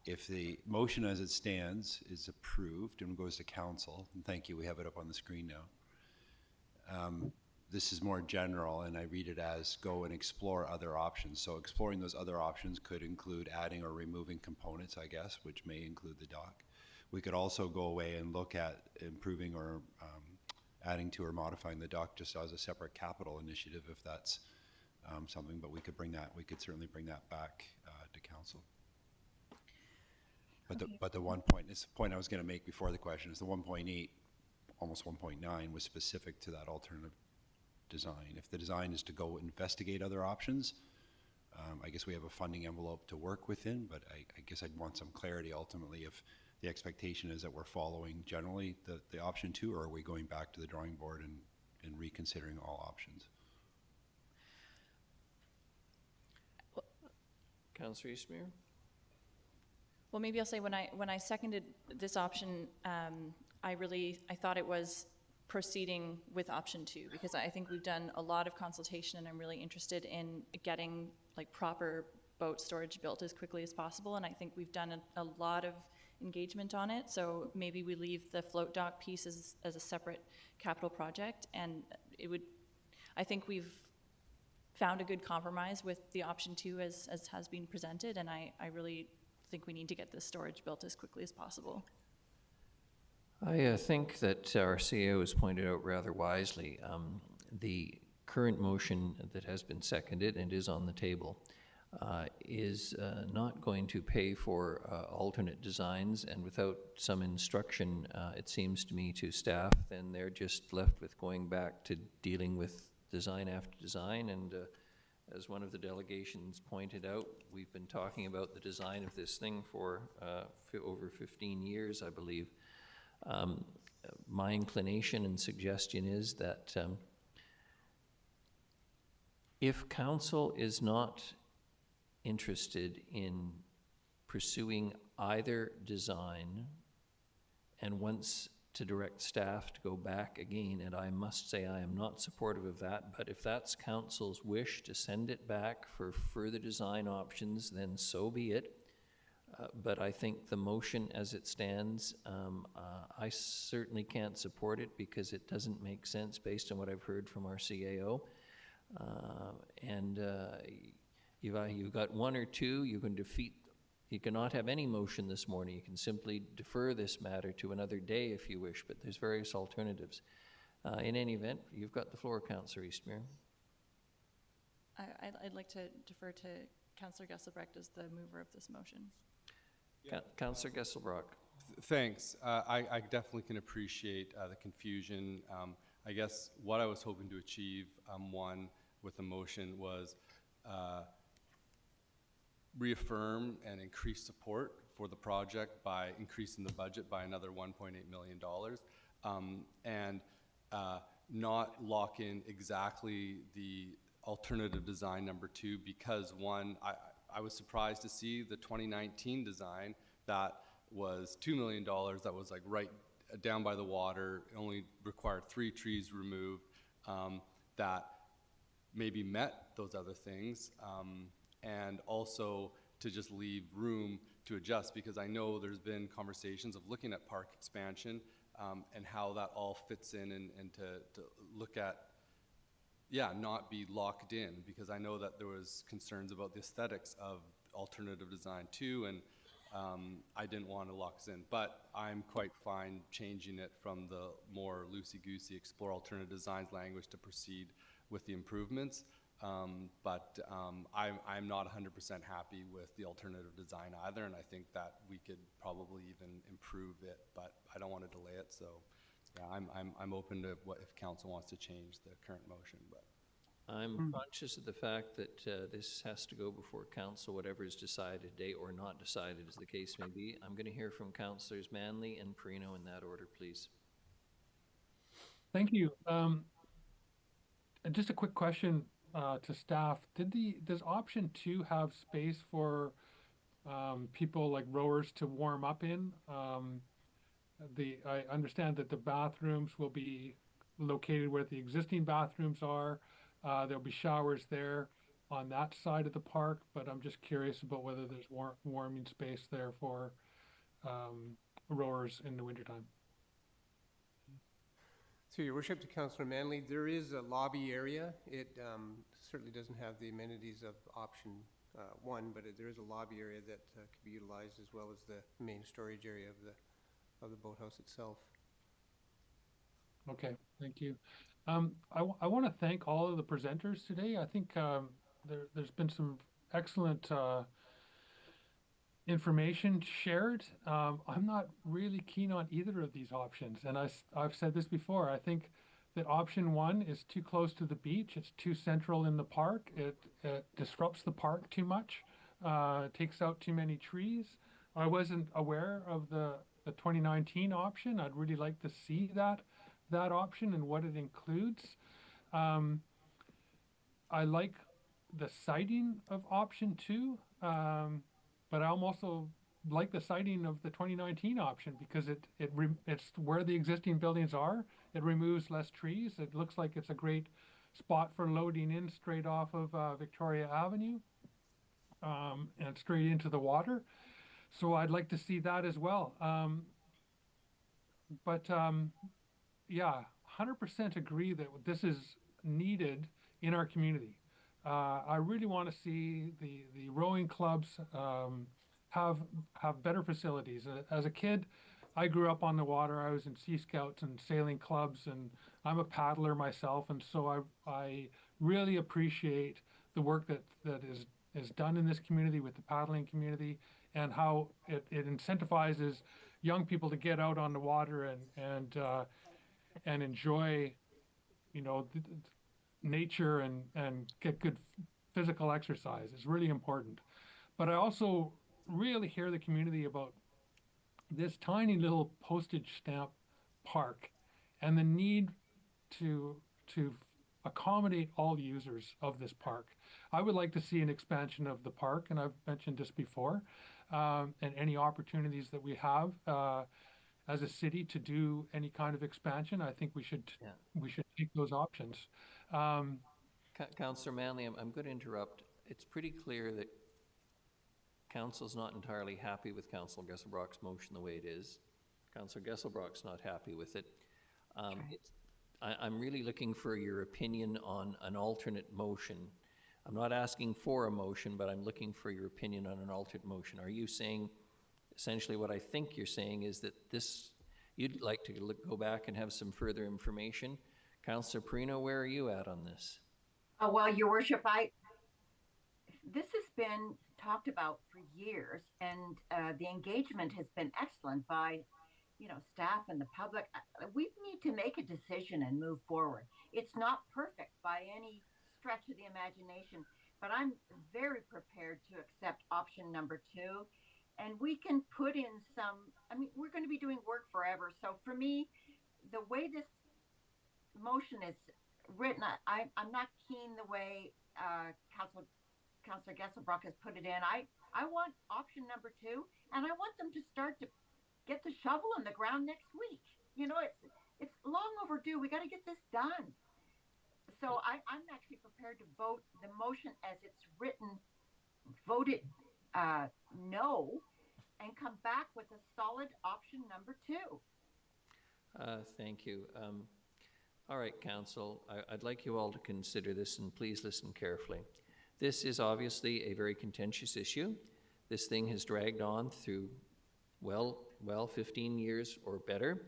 If the motion as it stands is approved and goes to council, and thank you, we have it up on the screen now, this is more general, and I read it as go and explore other options. So exploring those other options could include adding or removing components, I guess, which may include the dock. We could also go away and look at improving or adding to or modifying the dock just as a separate capital initiative if that's something, but we could certainly bring that back to council. But the one point, this point I was going to make before the question is the 1.8, almost 1.9 was specific to that alternative design. If the design is to go investigate other options, I guess we have a funding envelope to work within, but I guess I'd want some clarity ultimately if the expectation is that we're following generally the option 2, or are we going back to the drawing board and reconsidering all options? Councillor Eastmere? Well, maybe I'll say when I seconded this option, I thought it was proceeding with option 2, because I think we've done a lot of consultation, and I'm really interested in getting like proper boat storage built as quickly as possible, and I think we've done a lot of engagement on it. So maybe we leave the float dock piece as a separate capital project, and I think we've found a good compromise with the option 2 as has been presented, and I really think we need to get this storage built as quickly as possible. I think that our CAO has pointed out rather wisely the current motion that has been seconded and is on the table is not going to pay for alternate designs, and without some instruction, it seems to me, to staff, then they're just left with going back to dealing with design after design. And as one of the delegations pointed out, we've been talking about the design of this thing for over 15 years, I believe. My inclination and suggestion is that if council is not interested in pursuing either design and wants to direct staff to go back again, and I must say I am not supportive of that, but if that's council's wish to send it back for further design options, then so be it. But I think the motion as it stands, I certainly can't support it because it doesn't make sense based on what I've heard from our CAO. You've got 1 or 2, you cannot have any motion this morning. You can simply defer this matter to another day if you wish, but there's various alternatives. In any event, you've got the floor, Councillor Eastmere. I'd like to defer to Councillor Gesselbrecht as the mover of this motion. Councillor Gesselbrock. Thanks. I definitely can appreciate the confusion. I guess what I was hoping to achieve, one, with the motion was reaffirm and increase support for the project by increasing the budget by another $1.8 million, and not lock in exactly the alternative design number 2, because one, I was surprised to see the 2019 design that was $2 million, that was like right down by the water. It only required 3 trees removed, that maybe met those other things, and also to just leave room to adjust, because I know there's been conversations of looking at park expansion and how that all fits in, and to look at, not be locked in, because I know that there was concerns about the aesthetics of alternative design too, and I didn't want to lock us in, but I'm quite fine changing it from the more loosey-goosey explore alternative designs language to proceed with the improvements. But I'm not 100% happy with the alternative design either, and I think that we could probably even improve it, but I don't want to delay it. So, yeah, I'm open to what if council wants to change the current motion. But I'm conscious of the fact that this has to go before council, whatever is decided today or not decided, as the case may be. I'm going to hear from councillors Manley and Perino in that order, please. Thank you. Just a quick question to staff. Does option 2 have space for people like rowers to warm up in? I understand that the bathrooms will be located where the existing bathrooms are. There'll be showers there on that side of the park, but I'm just curious about whether there's warming space there for rowers in the wintertime. Through your worship to Councillor Manley, there is a lobby area. It certainly doesn't have the amenities of option 1, but there is a lobby area that could be utilized as well as the main storage area of the boathouse itself. Okay, thank you. I want to thank all of the presenters today. I think there's been some excellent information shared. I'm not really keen on either of these options, and I've said this before. I think that option 1 is too close to the beach. It's too central in the park. It disrupts the park too much. Takes out too many trees. I wasn't aware of the 2019 option. I'd really like to see that option and what it includes. I like the siting of option 2, but I also like the siting of the 2019 option because it's where the existing buildings are. It removes less trees. It looks like it's a great spot for loading in straight off of Victoria Avenue and straight into the water. So I'd like to see that as well. Yeah, 100% agree that this is needed in our community. I really want to see the rowing clubs have better facilities. As a kid, I grew up on the water. I was in Sea Scouts and sailing clubs, and I'm a paddler myself, and so I really appreciate the work that is done in this community with the paddling community and how it incentivizes young people to get out on the water and enjoy, nature and get good physical exercise. It's really important. But I also really hear the community about this tiny little postage stamp park and the need to accommodate all users of this park. I would like to see an expansion of the park, and I've mentioned this before, and any opportunities that we have as a city to do any kind of expansion. I think we should take those options. Councillor Manley, I'm going to interrupt. It's pretty clear that Council's not entirely happy with Councillor Gesselbrock's motion the way it is. Councillor Gesselbrock's not happy with it. I'm really looking for your opinion on an alternate motion. I'm not asking for a motion, but I'm looking for your opinion on an alternate motion. Are you saying, essentially what I think you're saying is that you'd like to go back and have some further information? Councillor Perino, where are you at on this? Well, Your Worship, this has been talked about for years, and the engagement has been excellent by, staff and the public. We need to make a decision and move forward. It's not perfect by any stretch of the imagination, but I'm very prepared to accept option number 2. And we can put in we're going to be doing work forever. So for me, the way this motion is written, I'm not keen the way Councillor Gesselbrock has put it in. I want option number 2, and I want them to start to get the shovel in the ground next week. It's long overdue. We got to get this done. So I'm actually prepared to vote the motion as it's written, vote it no, and come back with a solid option number 2. Thank you. All right, Council, I'd like you all to consider this, and please listen carefully. This is obviously a very contentious issue. This thing has dragged on through, well, 15 years or better.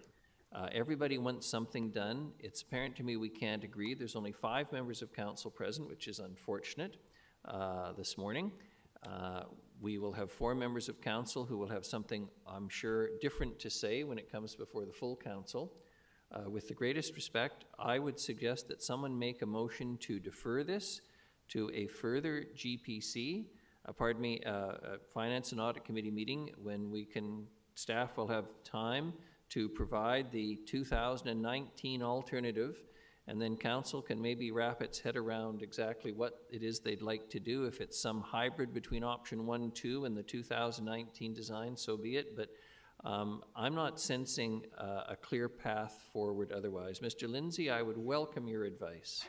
Everybody wants something done. It's apparent to me we can't agree. There's only 5 members of council present, which is unfortunate this morning. We will have 4 members of council who will have something, I'm sure, different to say when it comes before the full council. With the greatest respect, I would suggest that someone make a motion to defer this to a further GPC, Finance and Audit Committee meeting, when staff will have time to provide the 2019 alternative, and then council can maybe wrap its head around exactly what it is they'd like to do. If it's some hybrid between option 1, 2 and the 2019 design, so be it. But I'm not sensing a clear path forward otherwise. Mr. Lindsay, I would welcome your advice.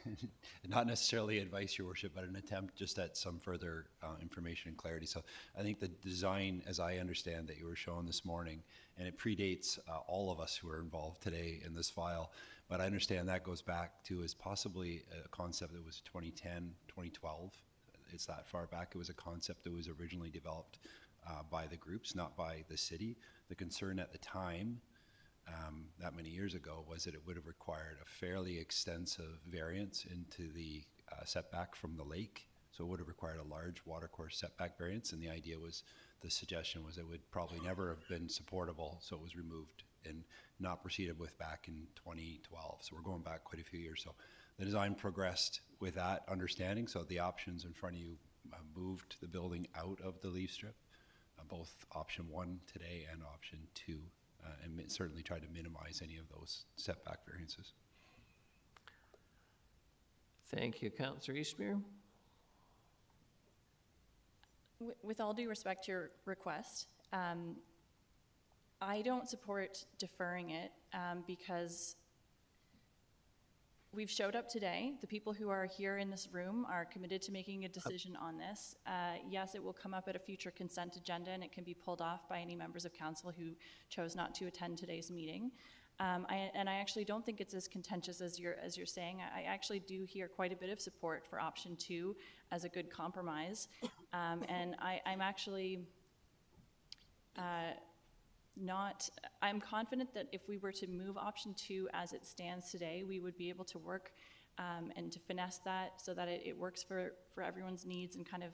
Not necessarily advice, Your Worship, but an attempt just at some further information and clarity. So I think the design, as I understand that you were shown this morning, and it predates all of us who are involved today in this file, but I understand that goes back to is possibly a concept that was 2010, 2012. It's that far back. It was a concept that was originally developed by the groups, not by the city. The concern at the time, that many years ago, was that it would have required a fairly extensive variance into the setback from the lake. So it would have required a large watercourse setback variance, and the idea was, the suggestion was, it would probably never have been supportable, so it was removed and not proceeded with back in 2012. So we're going back quite a few years. So the design progressed with that understanding. So the options in front of you moved the building out of the leaf strip, both option 1 today and option 2, and certainly tried to minimize any of those setback variances. Thank you. Councillor Eastmere? With all due respect to your request, I don't support deferring it because we've showed up today. The people who are here in this room are committed to making a decision on this. Yes, it will come up at a future consent agenda and it can be pulled off by any members of council who chose not to attend today's meeting. I actually don't think it's as contentious as you're saying. I actually do hear quite a bit of support for option 2 as a good compromise. And I'm actually I'm confident that if we were to move option 2 as it stands today, we would be able to work and to finesse that so that it works for everyone's needs and kind of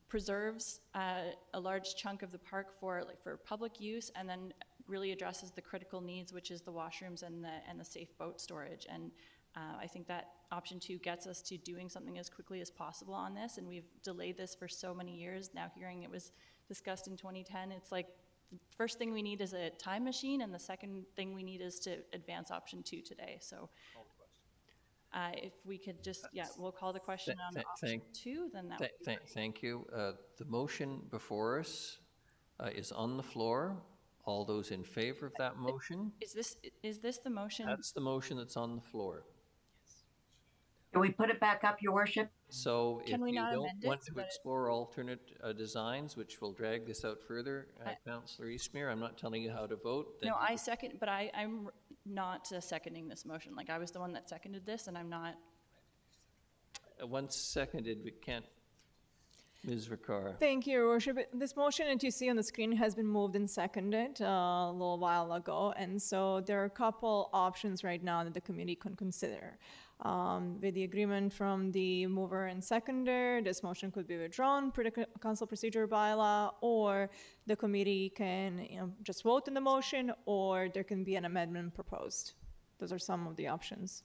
preserves a large chunk of the park for public use, and then really addresses the critical needs, which is the washrooms and the safe boat storage. And I think that option 2 gets us to doing something as quickly as possible on this, and we've delayed this for so many years. Now hearing it was discussed in 2010, it's like the first thing we need is a time machine, and the second thing we need is to advance option 2 today. So if we could just, we'll call the question on option 2, then that would be Thank you. The motion before us is on the floor. All those in favor of that motion? Is this the motion? That's the motion that's on the floor. Can we put it back up, Your Worship? So if Can we you not don't amend it want so to that explore alternate designs, which will drag this out further, Councillor Eastmere, I'm not telling you how to vote. No, I second, but I'm not seconding this motion. Like, I was the one that seconded this, and I'm not. Once seconded, we can't. Ms. Ricard. Thank you, Your Worship. This motion that you see on the screen has been moved and seconded a little while ago, and so there are a couple options right now that the committee can consider. With the agreement from the mover and seconder, this motion could be withdrawn per the council procedure bylaw, or the committee can just vote on the motion, or there can be an amendment proposed. Those are some of the options.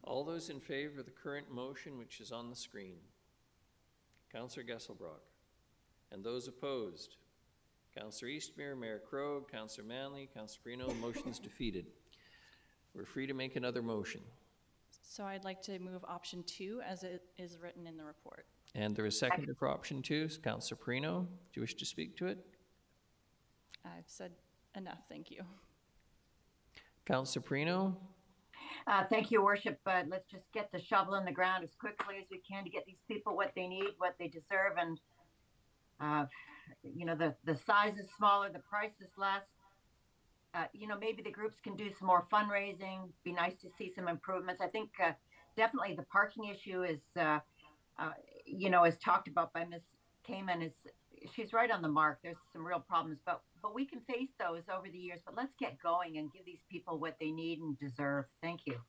All those in favor of the current motion, which is on the screen? Councillor Gesselbrock. And those opposed? Councillor Eastmere, Mayor Krogh, Councillor Manley, Councillor Brino. Motion's defeated. We're free to make another motion. So I'd like to move option 2 as it is written in the report. And there is second for option 2. Councillor Perino, do you wish to speak to it? I've said enough, thank you. Councillor Perino? Thank you, Your Worship, but let's just get the shovel in the ground as quickly as we can to get these people what they need, what they deserve, and the size is smaller, the price is less. Maybe the groups can do some more fundraising. Be nice to see some improvements. I think definitely the parking issue is, as talked about by Ms. Kamen, she's right on the mark. There's some real problems, but we can face those over the years. But let's get going and give these people what they need and deserve. Thank you.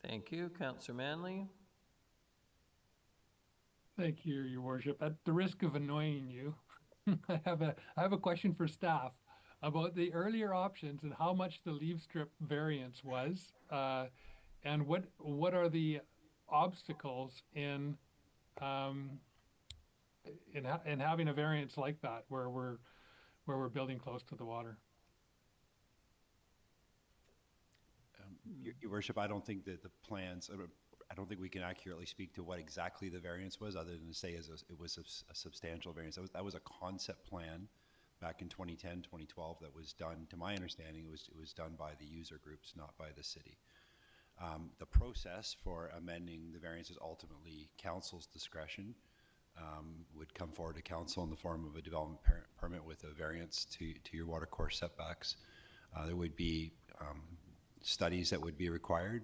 Thank you. Councillor Manley? Thank you, Your Worship. At the risk of annoying you, I have a question for staff about the earlier options and how much the leaf strip variance was, and what are the obstacles in having a variance like that where we're building close to the water. Your Worship, I don't think that the plans, I don't think we can accurately speak to what exactly the variance was, other than to say it was a substantial variance. That was a concept plan back in 2010, 2012 that was done, to my understanding, it was done by the user groups, not by the city. The process for amending the variance is ultimately council's discretion. Would come forward to council in the form of a development permit with a variance to your water course setbacks. There would be studies that would be required,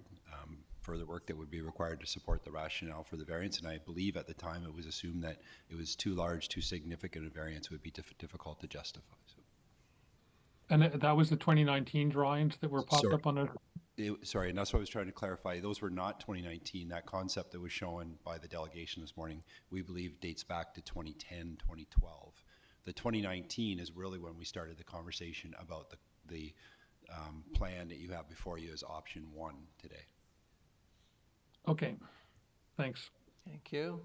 further work that would be required to support the rationale for the variance, and I believe at the time it was assumed that it was too large, too significant a variance would be difficult to justify. So. And that was the 2019 drawings that were popped up on it? Sorry, and that's what I was trying to clarify. Those were not 2019. That concept that was shown by the delegation this morning, we believe dates back to 2010, 2012. The 2019 is really when we started the conversation about the plan that you have before you as option 1 today. Okay, thanks. Thank you.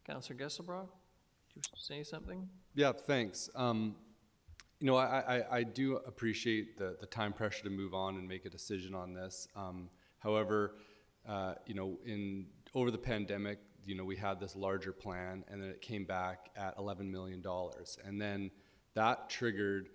Councillor Gesselbrock, do you wish to say something? Yeah, thanks. You know, I do appreciate the time pressure to move on and make a decision on this. However, you know, over the pandemic, you know, we had this larger plan, and then it came back at $11 million. And then that triggered,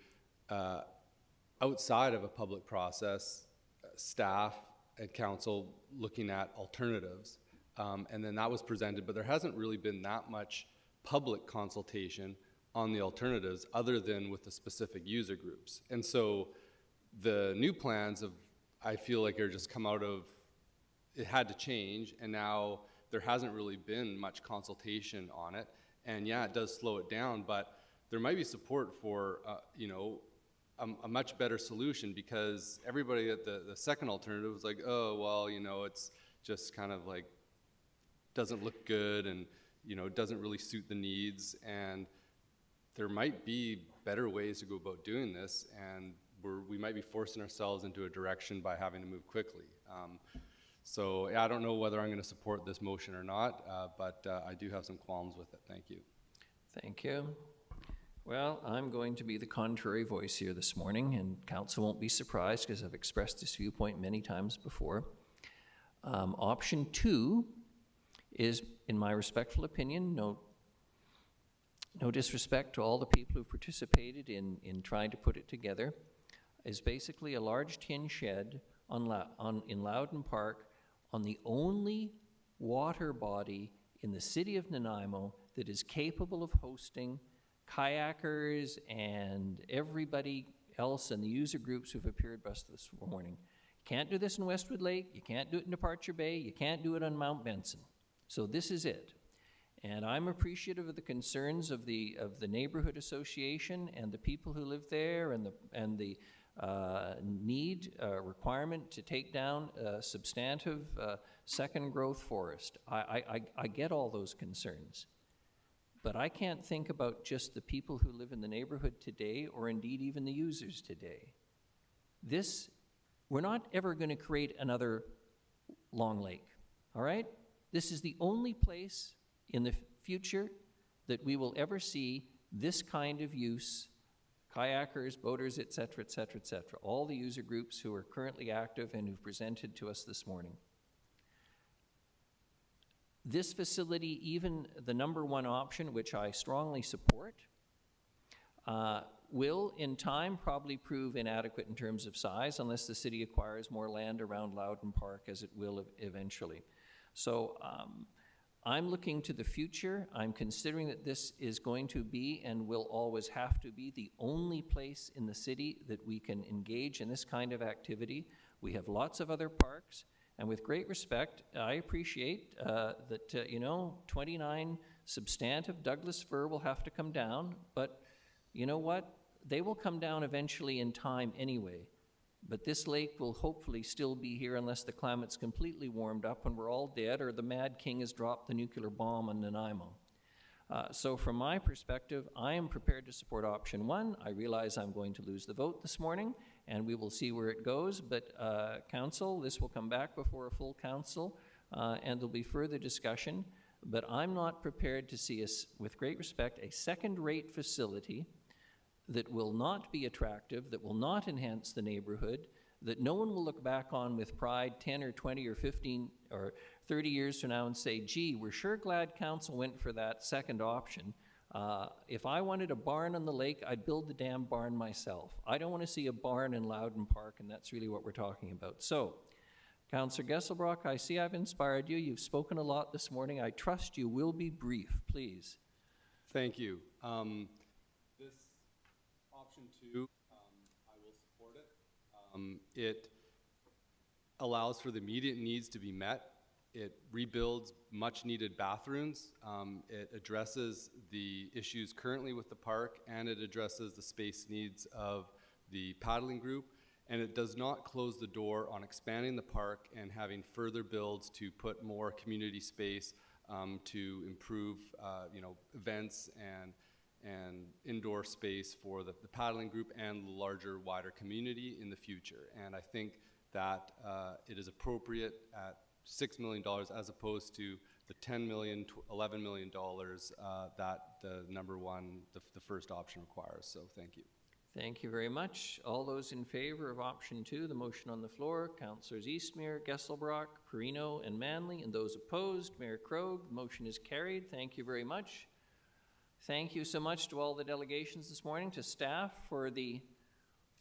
outside of a public process, staff and council looking at alternatives. And then that was presented, but there hasn't really been that much public consultation on the alternatives other than with the specific user groups. And so the new plans I feel like are just come out of, it had to change, and now there hasn't really been much consultation on it. And yeah, it does slow it down, but there might be support for, you know, a much better solution, because everybody at the second alternative was like, oh, well, you know, it's just kind of like, doesn't look good, and, you know, it doesn't really suit the needs. And there might be better ways to go about doing this, and we might be forcing ourselves into a direction by having to move quickly. So yeah, I don't know whether I'm going to support this motion or not, but I do have some qualms with it. Thank you. Thank you. Well, I'm going to be the contrary voice here this morning, and council won't be surprised because I've expressed this viewpoint many times before. Option 2 is, in my respectful opinion, no disrespect to all the people who participated in trying to put it together, is basically a large tin shed in Loudon Park on the only water body in the city of Nanaimo that is capable of hosting kayakers and everybody else and the user groups who've appeared with us this morning. You can't do this in Westwood Lake, you can't do it in Departure Bay, you can't do it on Mount Benson. So this is it. And I'm appreciative of the concerns of the neighborhood association and the people who live there, and the requirement to take down a substantive second growth forest. I get all those concerns, but I can't think about just the people who live in the neighborhood today, or indeed even the users today. We're not ever going to create another Long Lake, all right? This is the only place in the future that we will ever see this kind of use, kayakers, boaters, et cetera, et cetera, et cetera, all the user groups who are currently active and who've presented to us this morning. This facility, even the number 1 option, which I strongly support, will in time probably prove inadequate in terms of size unless the city acquires more land around Loudon Park, as it will eventually. So I'm looking to the future. I'm considering that this is going to be and will always have to be the only place in the city that we can engage in this kind of activity. We have lots of other parks, and with great respect, I appreciate that, you know, 29 substantive Douglas fir will have to come down, but you know what? They will come down eventually in time anyway. But this lake will hopefully still be here unless the climate's completely warmed up and we're all dead, or the Mad King has dropped the nuclear bomb on Nanaimo. So from my perspective, I am prepared to support option 1. I realize I'm going to lose the vote this morning, and we will see where it goes. But council, this will come back before a full council, and there'll be further discussion. But I'm not prepared to see, with great respect, a second-rate facility that will not be attractive, that will not enhance the neighborhood, that no one will look back on with pride 10 or 20 or 15 or 30 years from now and say, gee, we're sure glad council went for that second option. If I wanted a barn on the lake, I'd build the damn barn myself. I don't want to see a barn in Loudon Park, and that's really what we're talking about. So, Councillor Gesselbrock, I see I've inspired you. You've spoken a lot this morning. I trust you will be brief, please. Thank you. This option 2, I will support it. It allows for the immediate needs to be met. It rebuilds much needed bathrooms. It addresses the issues currently with the park, and it addresses the space needs of the paddling group. And it does not close the door on expanding the park and having further builds to put more community space to improve, events and indoor space for the paddling group and the larger, wider community in the future. And I think that it is appropriate at $6 million as opposed to the $10 million, $11 million that the first option requires. So thank you. Thank you very much. All those in favor of option 2, the motion on the floor, Councillors Eastmere, Gesselbrock, Perino, and Manley, and those opposed, Mayor Krogh. The motion is carried. Thank you very much. Thank you so much to all the delegations this morning, to staff for the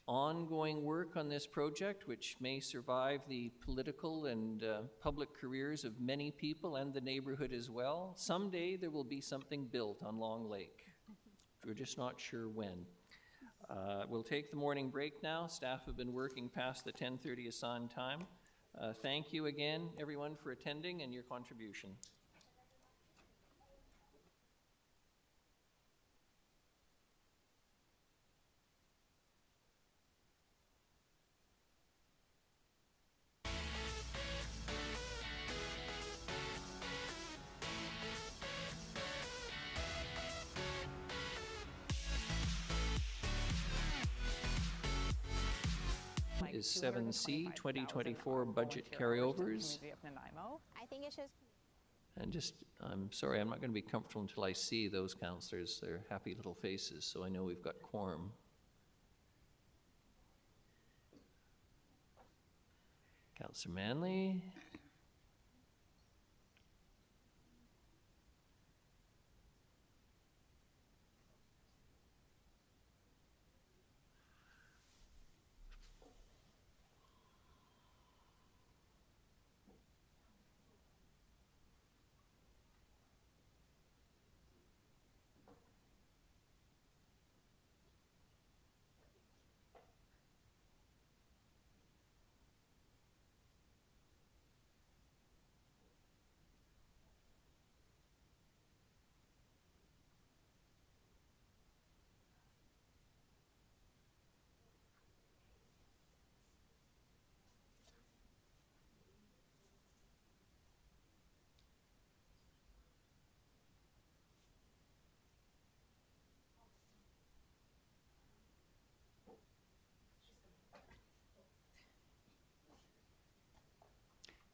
ongoing work on this project, which may survive the political and public careers of many people and the neighborhood as well. Someday there will be something built on Long Lake. We're just not sure when. We'll take the morning break now. Staff have been working past the 10:30 assigned time. Thank you again, everyone, for attending and your contribution. Is 7C, 2024 budget carryovers. I think it's just... And I'm sorry, I'm not going to be comfortable until I see those councillors. They're happy little faces, so I know we've got quorum. Councillor Manley.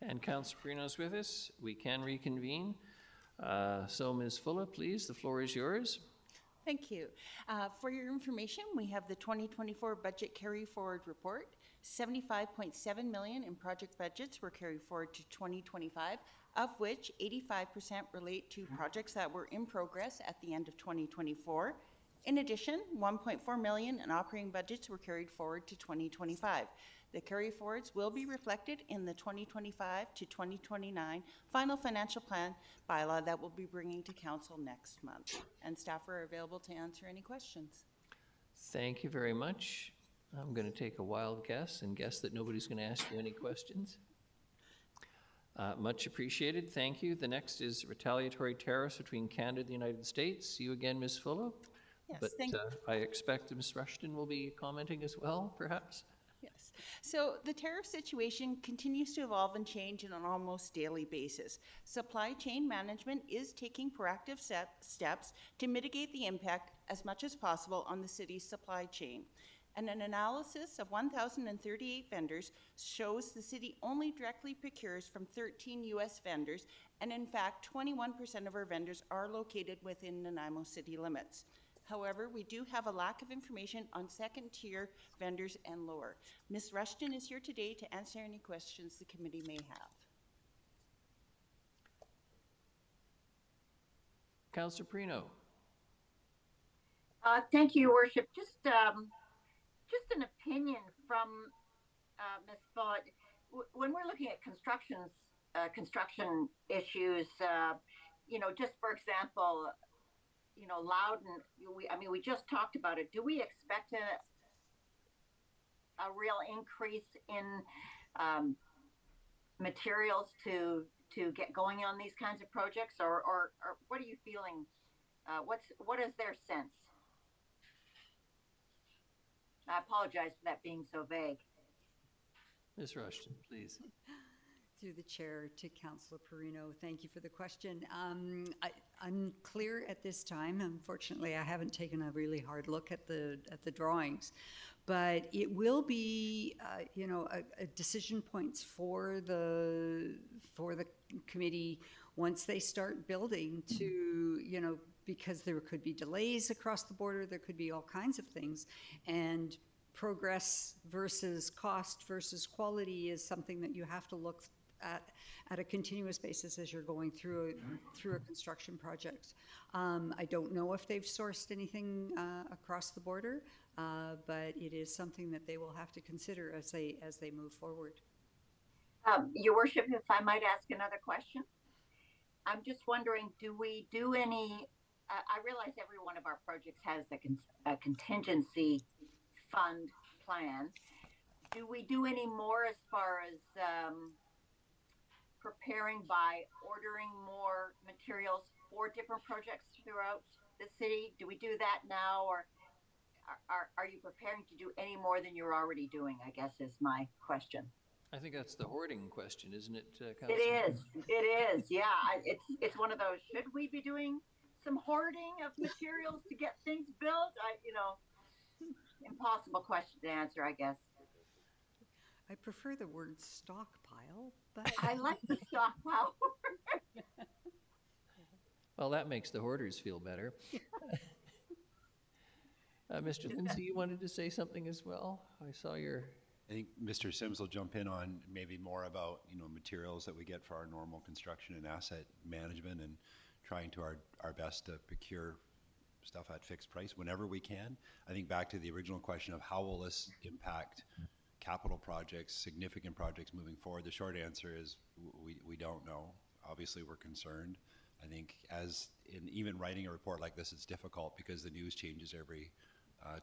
And Councillor Perino's with us. We can reconvene. So Ms. Fulla, please, the floor is yours. Thank you. For your information, we have the 2024 budget carry forward report. 75.7 million in project budgets were carried forward to 2025, of which 85% relate to projects that were in progress at the end of 2024. In addition, 1.4 million in operating budgets were carried forward to 2025. The carry forwards will be reflected in the 2025 to 2029 final financial plan bylaw that we'll be bringing to council next month. And staff are available to answer any questions. Thank you very much. I'm going to take a wild guess and guess that nobody's going to ask you any questions. Much appreciated. Thank you. The next is retaliatory tariffs between Canada and the United States. See you again, Ms. Fulla. Yes, but thank you. I expect Ms. Rushton will be commenting as well, perhaps. Yes. So the tariff situation continues to evolve and change on an almost daily basis. Supply chain management is taking proactive steps to mitigate the impact as much as possible on the city's supply chain. And an analysis of 1,038 vendors shows the city only directly procures from 13 U.S. vendors, and in fact, 21% of our vendors are located within Nanaimo city limits. However, we do have a lack of information on second-tier vendors and lower. Ms. Rushton is here today to answer any questions the committee may have. Councillor Perino. Thank you, Your Worship. Just an opinion from Ms. Bott. When we're looking at construction issues, you know, just for example, you know, Loudon, we just talked about it. Do we expect a real increase in materials to get going on these kinds of projects, or what are you feeling? What is their sense? I apologize for that being so vague. Ms. Rushton, please. Through the chair to Councillor Perino, thank you for the question. I'm clear at this time. Unfortunately, I haven't taken a really hard look at the drawings, but it will be, you know, a decision points for the committee once they start building to, you know, because there could be delays across the border, there could be all kinds of things, and progress versus cost versus quality is something that you have to look at a continuous basis as you're going through a construction project. I don't know if they've sourced anything across the border, but it is something that they will have to consider as they move forward. Your Worship, if I might ask another question, I'm just wondering, do we do any? I realize every one of our projects has a contingency fund plan. Do we do any more as far as preparing by ordering more materials for different projects throughout the city? Do we do that now, or are you preparing to do any more than you're already doing, I guess is my question. I think that's the hoarding question, isn't it, It Councillor? is, yeah. It's one of those, should we be doing some hoarding of materials to get things built? You know, impossible question to answer, I guess. I prefer the word stockpile, but I like the stockpile. Well, that makes the hoarders feel better. Mr. Lindsay, you wanted to say something as well? I saw your... I think Mr. Sims will jump in on maybe more about, you know, materials that we get for our normal construction and asset management, and trying to our best to procure stuff at fixed price whenever we can. I think back to the original question of how will this impact capital projects, significant projects moving forward, the short answer is we don't know. Obviously, we're concerned. I think as in even writing a report like this, it's difficult because the news changes every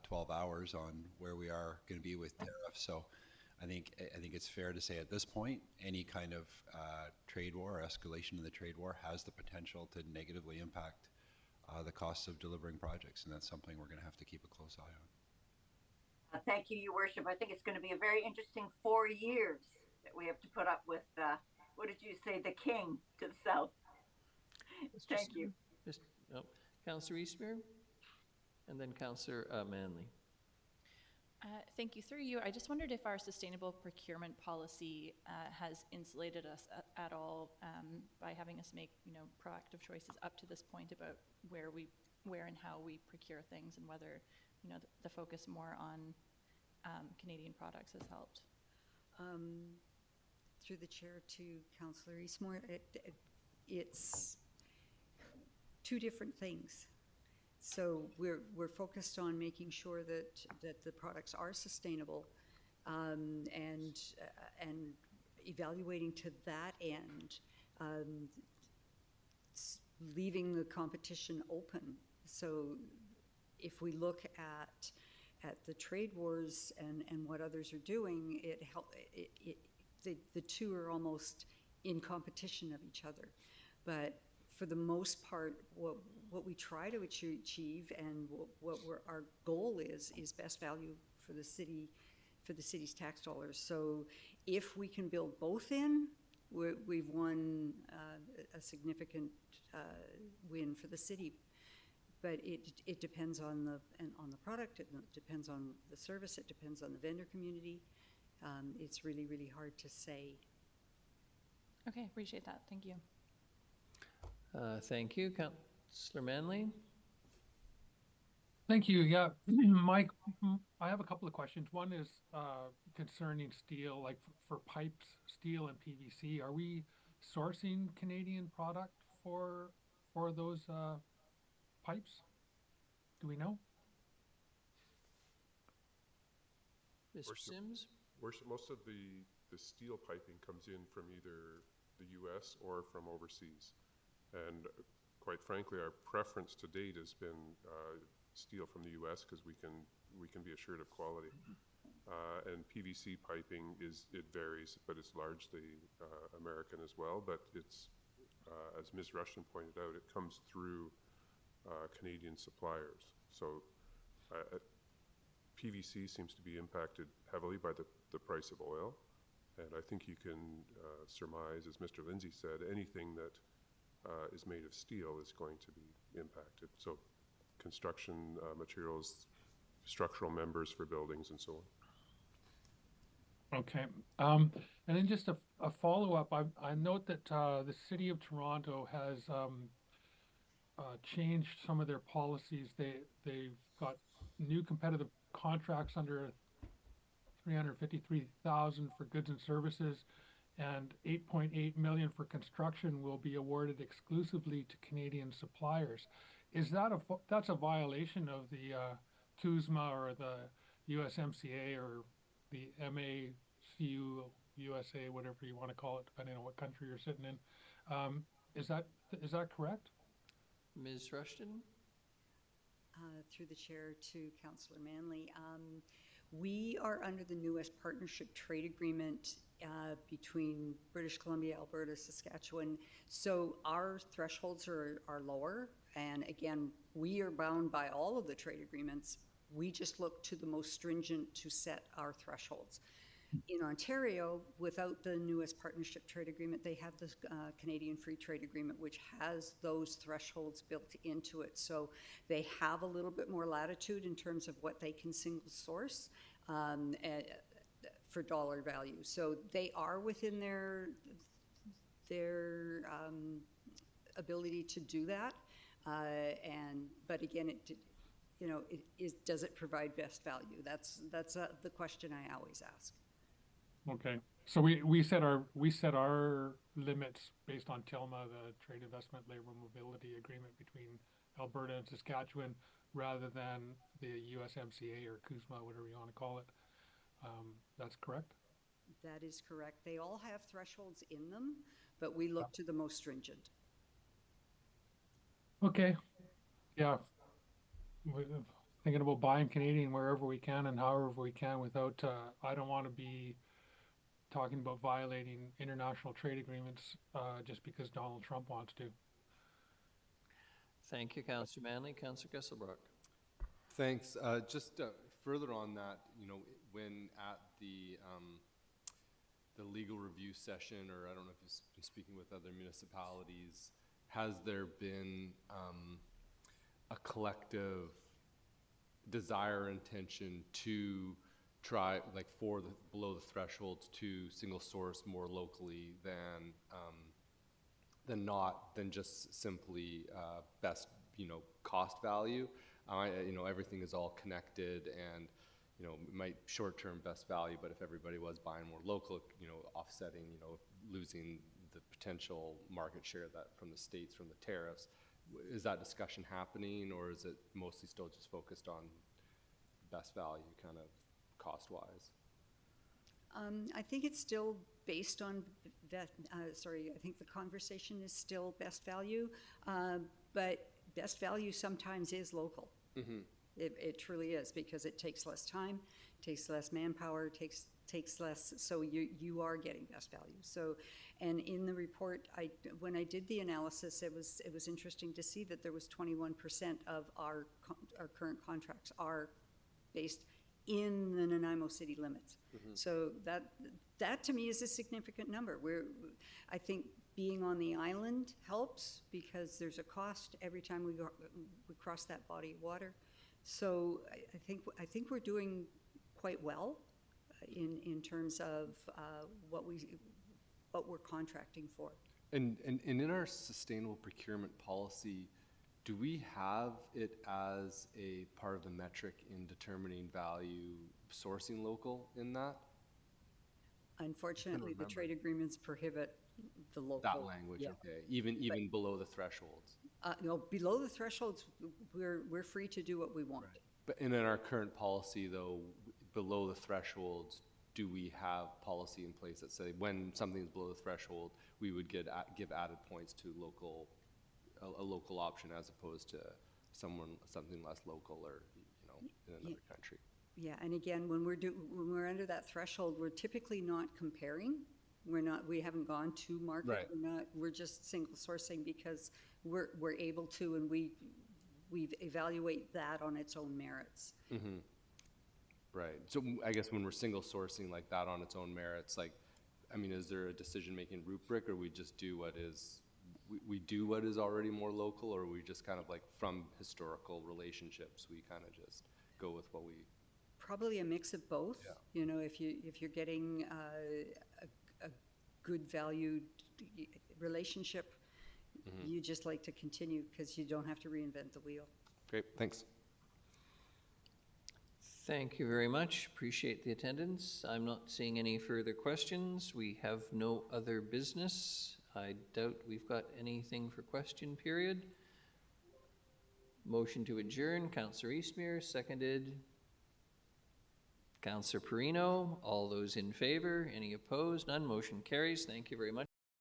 12 hours on where we are going to be with tariffs. So I think it's fair to say at this point, any kind of trade war or escalation in the trade war has the potential to negatively impact the costs of delivering projects, and that's something we're going to have to keep a close eye on. Thank you, Your Worship. I think it's going to be a very interesting 4 years that we have to put up with, what did you say, the king to the south. Thank you. Councillor Eastmere, and then Councillor Manley. Thank you. Through you, I just wondered if our sustainable procurement policy has insulated us at all by having us make, you know, proactive choices up to this point about where and how we procure things, and whether, you know, the focus more on Canadian products has helped. Through the chair to Councillor Eastmore, it's two different things. So we're focused on making sure that the products are sustainable, and evaluating to that end, leaving the competition open. So if we look at the trade wars and what others are doing, the two are almost in competition of each other. But for the most part, what we try to achieve, and what our goal is best value for the city, for the city's tax dollars. So if we can build both in, we've won a significant win for the city. But it depends on the product, it depends on the service, it depends on the vendor community. It's really, really hard to say. Okay, appreciate that. Thank you. Thank you. Councillor Manley? Thank you. Yeah, Mike, I have a couple of questions. One is concerning steel, like for pipes, steel and PVC. Are we sourcing Canadian product for those pipes? Do we know? Mr. Sims? Most of the steel piping comes in from either the US or from overseas. And quite frankly, our preference to date has been steel from the US because we can be assured of quality. And PVC piping it varies, but it's largely American as well. But it's, as Ms. Rushton pointed out, it comes through Canadian suppliers. So PVC seems to be impacted heavily by the price of oil. And I think you can surmise, as Mr. Lindsay said, anything that is made of steel is going to be impacted. So construction materials, structural members for buildings and so on. Okay. And then just a follow-up. I note that the City of Toronto has changed some of their policies. They've got new competitive contracts under $353,000 for goods and services, and $8.8 million for construction will be awarded exclusively to Canadian suppliers. Is that that's a violation of the CUSMA or the USMCA or the MACU USA, whatever you want to call it, depending on what country you're sitting in? Is that correct? Ms. Rushton? Through the chair to Councillor Manley. We are under the newest partnership trade agreement between British Columbia, Alberta, Saskatchewan. So our thresholds are lower. And again, we are bound by all of the trade agreements. We just look to the most stringent to set our thresholds. In Ontario, without the newest partnership trade agreement, they have the Canadian Free Trade Agreement, which has those thresholds built into it. So they have a little bit more latitude in terms of what they can single source for dollar value. So they are within their ability to do that. But again, does it provide best value? That's the question I always ask. Okay, so we set our limits based on TILMA, the Trade Investment Labor Mobility Agreement between Alberta and Saskatchewan, rather than the USMCA or CUSMA, whatever you want to call it. That's correct? That is correct. They all have thresholds in them, but we look to the most stringent. Okay, yeah. We're thinking about buying Canadian wherever we can and however we can without, I don't want to be talking about violating international trade agreements just because Donald Trump wants to. Thank you, Councillor Manley. Councillor Gesselbrock. Thanks. Just further on that, when at the legal review session, or I don't know if you've been speaking with other municipalities, has there been a collective desire or intention to try, like for below the thresholds, to single source more locally than just simply best cost value? Everything is all connected, and it might short-term best value, but if everybody was buying more local, offsetting, losing the potential market share that from the states from the tariffs. Is that discussion happening, or is it mostly still just focused on best value kind of cost-wise? I think it's still based on that. I think the conversation is still best value, but best value sometimes is local. Mm-hmm. It truly is, because it takes less time, takes less manpower, takes less. So you are getting best value. So, and in the report, when I did the analysis, it was interesting to see that there was 21% of our current contracts are based in the Nanaimo city limits. Mm-hmm. So that to me is a significant number. I think being on the island helps, because there's a cost every time we cross that body of water. So I think we're doing quite well in terms of what we're contracting for. And in our sustainable procurement policy, Do we have it as a part of the metric in determining value sourcing local in that? Unfortunately, the trade agreements prohibit the local. That language, yeah. okay. Even below the thresholds. No, below the thresholds, we're free to do what we want. Right. But in our current policy, though, below the thresholds, do we have policy in place that say when something is below the threshold, we would give added points to a local option as opposed to something less local or in another country? Yeah, and again, when we're under that threshold, we're typically not comparing. We haven't gone to market. Right. We're just single sourcing because we're able to, and we evaluate that on its own merits. Mm-hmm. Right. So I guess when we're single sourcing like that on its own merits, is there a decision-making rubric, or we just do we do what is already more local, or we just kind of from historical relationships, we kind of just go with what we... Probably a mix of both. Yeah. If you're getting a good valued relationship, you just like to continue because you don't have to reinvent the wheel. Great, thanks. Thank you very much. Appreciate the attendance. I'm not seeing any further questions. We have no other business. I doubt we've got anything for question period. Motion to adjourn, Councillor Eastmere, seconded Councillor Perino. All those in favor? Any opposed? None. Motion carries. Thank you very much.